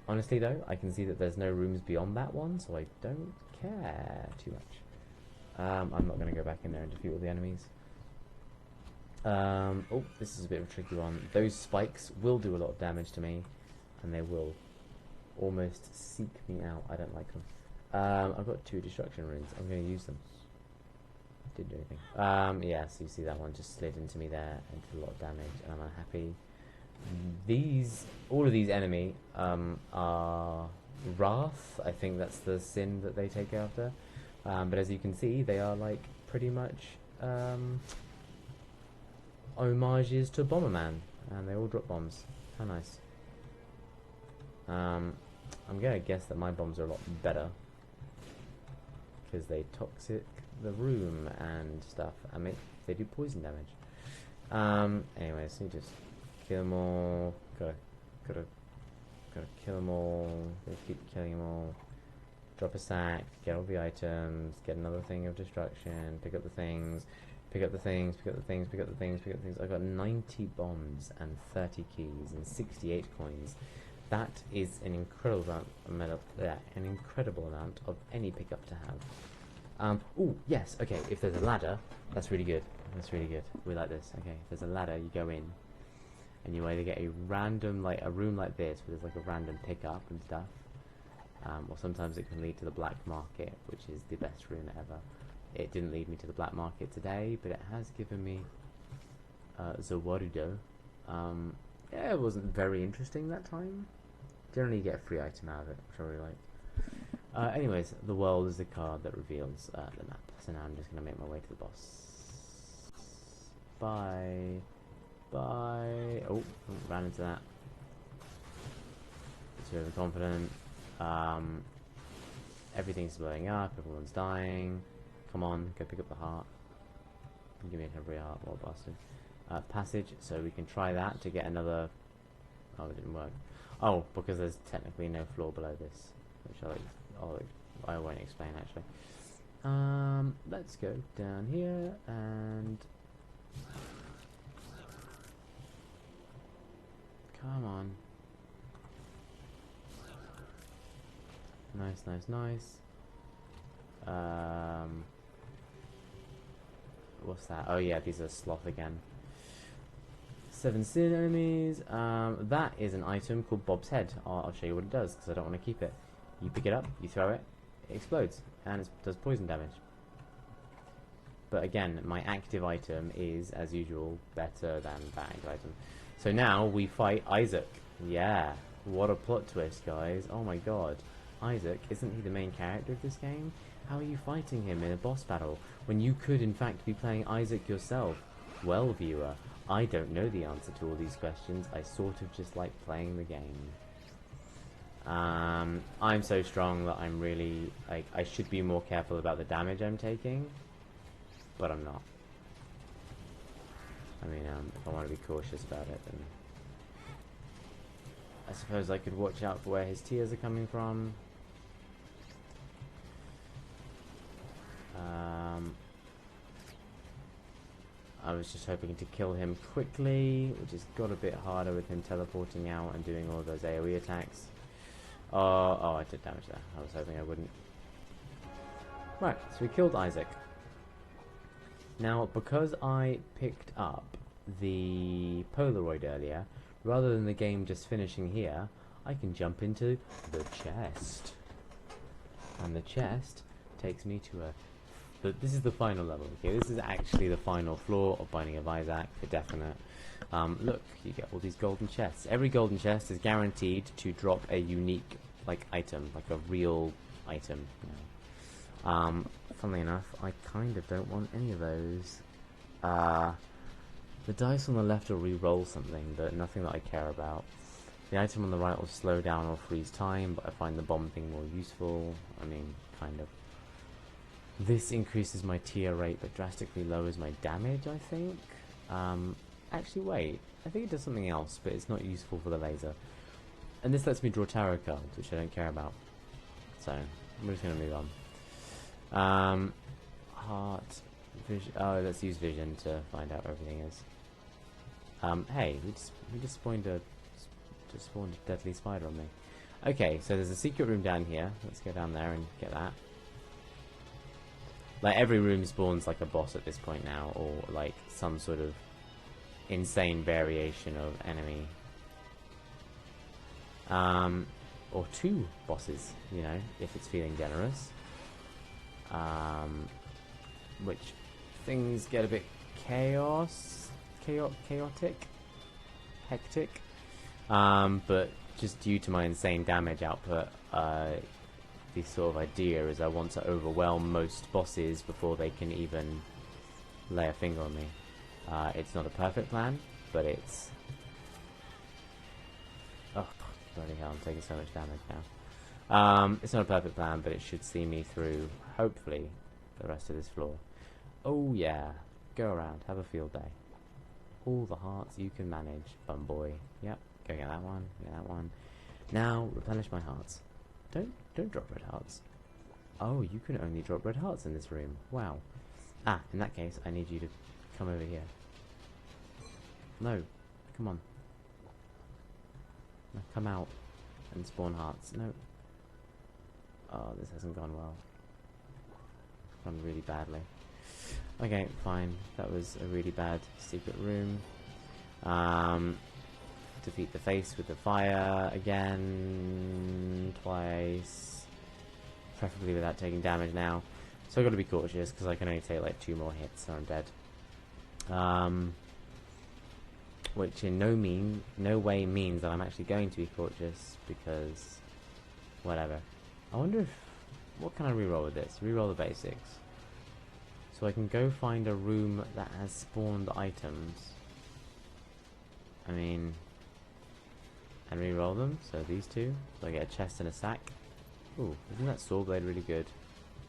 Honestly though, I can see that there's no rooms beyond that one, so I don't care too much. I'm not going to go back in there and defeat all the enemies. Oh, this is a bit of a tricky one. Those spikes will do a lot of damage to me, and they will almost seek me out. I don't like them. I've got 2 destruction runes. I'm going to use them. Didn't do anything. Yeah, so you see that one just slid into me there and did a lot of damage, and I'm unhappy. All of these enemy are wrath. I think that's the sin that they take after. But as you can see, they are like pretty much homages to Bomberman, and they all drop bombs. How nice. I'm gonna guess that my bombs are a lot better because they toxic the room and stuff. I mean, they do poison damage. Anyways, so you just kill them all. Gotta kill them all. Gotta keep killing them all. Drop a sack, get all the items, get another thing of destruction, pick up the things, pick up the things, pick up the things, pick up the things, pick up the things. I've got 90 bombs and 30 keys and 68 coins. That is an incredible amount of any pickup to have. Oh yes, okay. If there's a ladder, that's really good. That's really good. We like this. Okay, if there's a ladder, you go in, and you either get a random, like a room like this, where there's like a random pickup and stuff. Or sometimes it can lead to the black market, which is the best room ever. It didn't lead me to the black market today, but it has given me Zawarudo. Yeah, it wasn't very interesting that time. Generally you get a free item out of it, which I really like. Anyways, the world is the card that reveals the map. So now I'm just going to make my way to the boss. Bye. Bye. Oh, ran into that. Too overconfident. Everything's blowing up, everyone's dying. Come on, go pick up the heart. Give me a temporary heart, well bastard. Passage, so we can try that to get another... Oh, it didn't work. Oh, because there's technically no floor below this, which I won't explain actually. Let's go down here and... Come on. Nice, nice, nice. What's that? Oh yeah, these are sloth again. 7 sin enemies. That is an item called Bob's Head. I'll show you what it does because I don't want to keep it. You pick it up, you throw it, it explodes, and it does poison damage. But again, my active item is, as usual, better than that active item. So now we fight Isaac. Yeah, what a plot twist, guys. Oh my god. Isaac, isn't he the main character of this game? How are you fighting him in a boss battle when you could in fact be playing Isaac yourself? Well, viewer, I don't know the answer to all these questions. I sort of just like playing the game. I'm so strong that I'm really, like, I should be more careful about the damage I'm taking, but I'm not. I mean, if I want to be cautious about it, then I suppose I could watch out for where his tears are coming from. I was just hoping to kill him quickly, which has got a bit harder with him teleporting out and doing all those AoE attacks. Oh, I did damage there. I was hoping I wouldn't. Right, so we killed Isaac. Now, because I picked up the Polaroid earlier, rather than the game just finishing here, I can jump into the chest. And the chest takes me to a... this is the final level, okay? This is actually the final floor of Binding of Isaac, for definite. Look, you get all these golden chests. Every golden chest is guaranteed to drop a unique, like, item, like a real item. You know. Funnily enough, I kind of don't want any of those. The dice on the left will re-roll something, but nothing that I care about. The item on the right will slow down or freeze time, but I find the bomb thing more useful. I mean, kind of. This increases my tier rate, but drastically lowers my damage, I think. Actually, wait. I think it does something else, but it's not useful for the laser. And this lets me draw tarot cards, which I don't care about. So, I'm just going to move on. Heart, vision. Oh, let's use vision to find out where everything is. Hey, we just spawned a deadly spider on me. Okay, so there's a secret room down here. Let's go down there and get that. Like, every room spawns like a boss at this point now, or like some sort of insane variation of enemy. Or two bosses, you know, if it's feeling generous. Which things get a bit chaotic, hectic. But just due to my insane damage output, the sort of idea is I want to overwhelm most bosses before they can even lay a finger on me. It's not a perfect plan, but it's... Oh, bloody hell, I'm taking so much damage now. It's not a perfect plan, but it should see me through, hopefully, the rest of this floor. Oh yeah, go around, have a field day. All the hearts you can manage, bum boy. Yep, go get that one, get that one. Now, replenish my hearts. Don't drop red hearts. Oh, you can only drop red hearts in this room. Wow. Ah, in that case, I need you to come over here. No, come on. No, come out and spawn hearts. No. Oh, this hasn't gone well. It's gone really badly. Okay, fine. That was a really bad secret room. Defeat the face with the fire again, twice. Preferably without taking damage now. So I've got to be cautious, because I can only take like 2 more hits and I'm dead. Which in no way means that I'm actually going to be cautious, because whatever. I wonder if... what can I reroll with this? Reroll the basics. So I can go find a room that has spawned items. I mean... and reroll them, so these two. So I get a chest and a sack. Ooh, isn't that sword blade really good?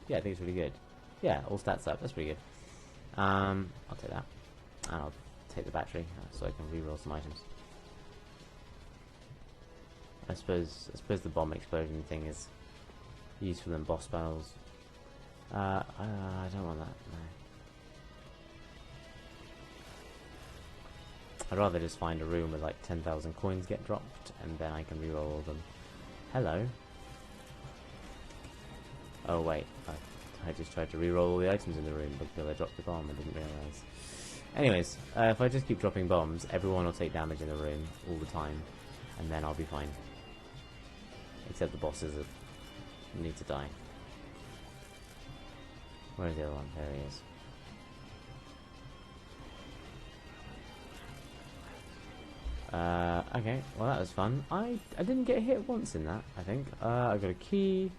Yeah, I think it's really good. Yeah, all stats up, that's pretty good. I'll take that. And I'll take the battery, so I can reroll some items. I suppose the bomb explosion thing is useful in boss battles. I don't want that, no. I'd rather just find a room where like 10,000 coins get dropped, and then I can reroll all them. Hello. Oh wait, I just tried to reroll all the items in the room because I dropped the bomb and didn't realise. Anyways, if I just keep dropping bombs, everyone will take damage in the room all the time, and then I'll be fine. Except the bosses need to die. Where is the other one? There he is. Okay, well that was fun. I didn't get hit once in that, I think. I got a key.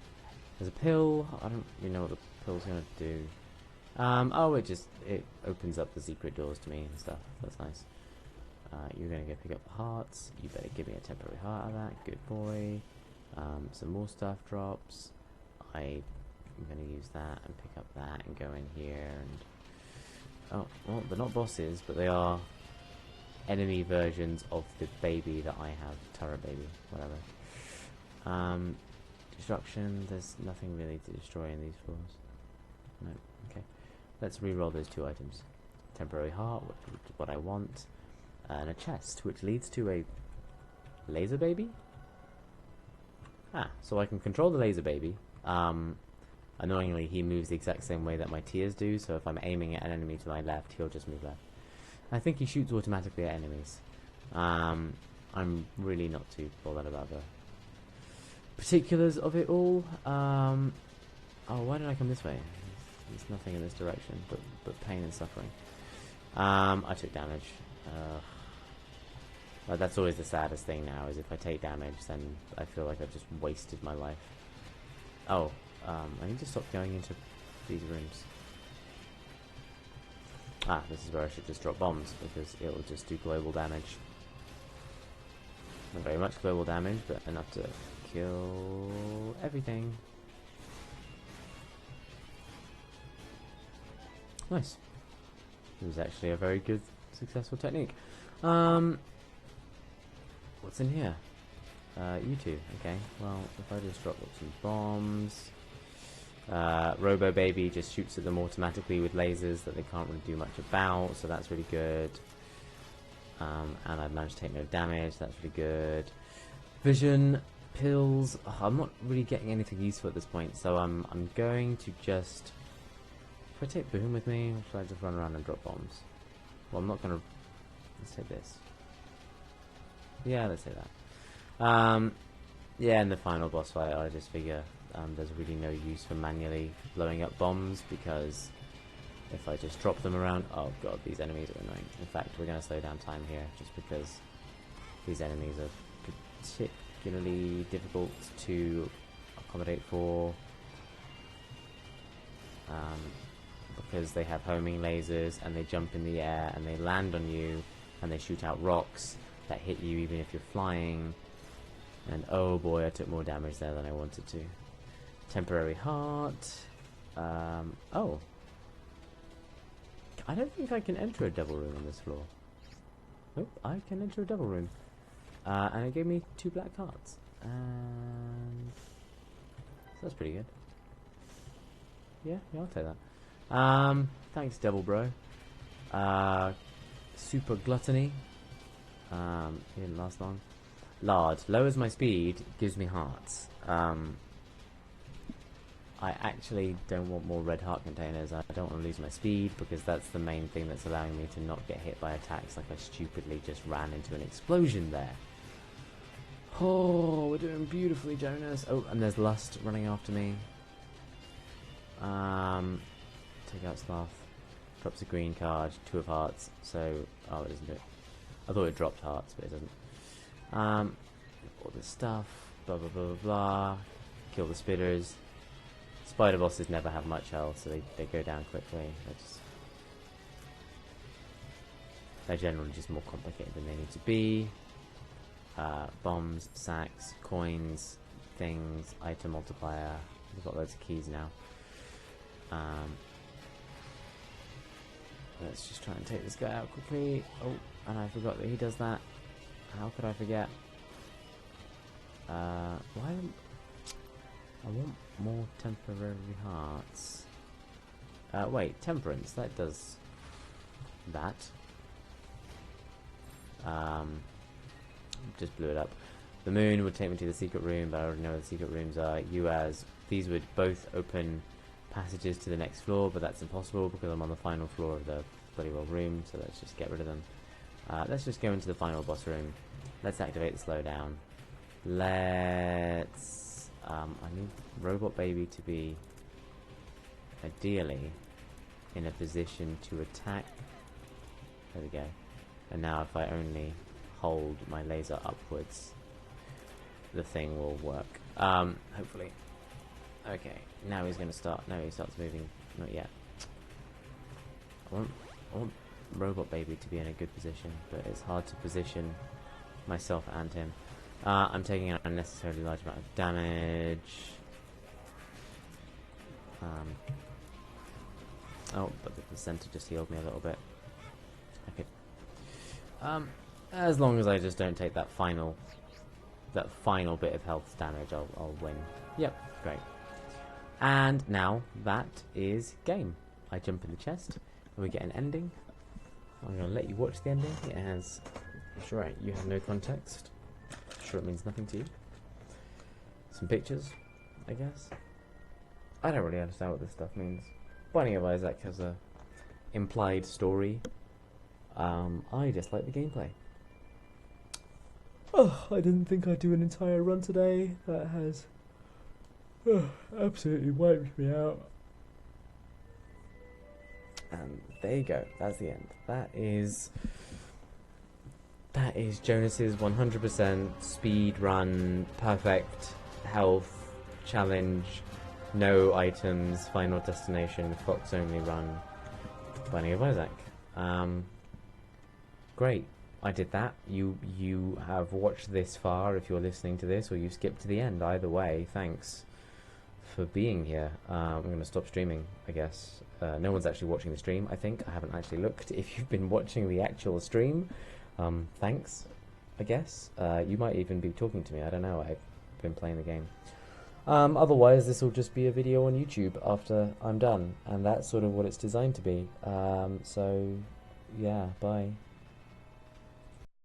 There's a pill. I don't really know what the pill's gonna do. Oh, it opens up the secret doors to me and stuff. That's nice. You're gonna go pick up the hearts. You better give me a temporary heart out of that. Good boy. Some more stuff drops. I'm gonna use that and pick up that and go in here and... Oh, well, they're not bosses, but they are enemy versions of the baby that I have. Turret baby, whatever. Destruction, there's nothing really to destroy in these floors. No, okay. Let's re-roll those 2 items. Temporary heart, what I want. And a chest, which leads to a laser baby? So I can control the laser baby. Annoyingly, he moves the exact same way that my tears do, so if I'm aiming at an enemy to my left, he'll just move left. I think he shoots automatically at enemies. I'm really not too bothered about the particulars of it all. Oh, why did I come this way? There's nothing in this direction but pain and suffering. I took damage. Well, that's always the saddest thing now, is if I take damage, then I feel like I've just wasted my life. Oh, I need to stop going into these rooms. This is where I should just drop bombs, because it will just do global damage. Not very much global damage, but enough to kill everything. Nice. It was actually a very good, successful technique. What's in here? You two. Okay. Well, if I just drop some bombs... Robo Baby just shoots at them automatically with lasers that they can't really do much about, so that's really good. And I've managed to take no damage, that's really good. Vision, pills, I'm not really getting anything useful at this point, so I'm going to just... If I take Boom with me, or should I just run around and drop bombs? Well, I'm not gonna... Let's take this. Yeah, let's take that. Yeah, in the final boss fight, I just figure... there's really no use for manually blowing up bombs, because if I just drop them around... Oh god, these enemies are annoying. In fact, we're going to slow down time here, just because these enemies are particularly difficult to accommodate for. Because they have homing lasers, and they jump in the air, and they land on you, and they shoot out rocks that hit you even if you're flying. And oh boy, I took more damage there than I wanted to. Temporary heart. Oh. I don't think I can enter a double room on this floor. Nope, I can enter a double room. And it gave me 2 black hearts. And... So that's pretty good. Yeah, I'll take that. Thanks, Devil Bro. Super Gluttony. He didn't last long. Lard. Lowers my speed, gives me hearts. I actually don't want more red heart containers. I don't want to lose my speed, because that's the main thing that's allowing me to not get hit by attacks like I stupidly just ran into an explosion there. Oh, we're doing beautifully, Jonas. Oh, and there's Lust running after me. Take out Sloth. Drops a green card, 2 of hearts. So, oh, it doesn't do it. I thought it dropped hearts, but it doesn't. All this stuff. Blah, blah, blah, blah, blah. Kill the spitters. Spider bosses never have much health, so they go down quickly. They're generally just more complicated than they need to be. Bombs, sacks, coins, things, item multiplier. We've got loads of keys now. Let's just try and take this guy out quickly. Oh, and I forgot that he does that. How could I forget? Why? I want more temporary hearts. Wait, temperance, that does that. Just blew it up. The moon would take me to the secret room, but I already know where the secret rooms are. These would both open passages to the next floor, but that's impossible because I'm on the final floor of the bloody well room, so let's just get rid of them. Let's just go into the final boss room. Let's activate the slowdown. Let's... I need Robot Baby to be ideally in a position to attack. There we go. And now if I only hold my laser upwards, the thing will work. Hopefully. Okay, now he's going to start. No, he starts moving. Not yet. I want Robot Baby to be in a good position, but it's hard to position myself and him. I'm taking an unnecessarily large amount of damage. Oh, but the center just healed me a little bit. Okay. As long as I just don't take that final bit of health damage, I'll win. Yep, great. And now that is game. I jump in the chest, and we get an ending. I'm going to let you watch the ending. It has... That's right, you have no context. I'm sure it means nothing to you. Some pictures, I guess. I don't really understand what this stuff means. Binding of Isaac has a implied story. I just like the gameplay. Oh, I didn't think I'd do an entire run today. That has absolutely wiped me out. And there you go. That's the end. That is Jonas's 100% speed run, perfect health challenge, no items, final destination, Fox only run, Binding of Isaac. Great. I did that. You have watched this far if you're listening to this, or you skipped to the end. Either way, thanks for being here. I'm going to stop streaming, I guess. No one's actually watching the stream, I think. I haven't actually looked. If you've been watching the actual stream, thanks, I guess. You might even be talking to me. I don't know. I've been playing the game. Otherwise, this will just be a video on YouTube after I'm done. And that's sort of what it's designed to be. So, yeah, bye.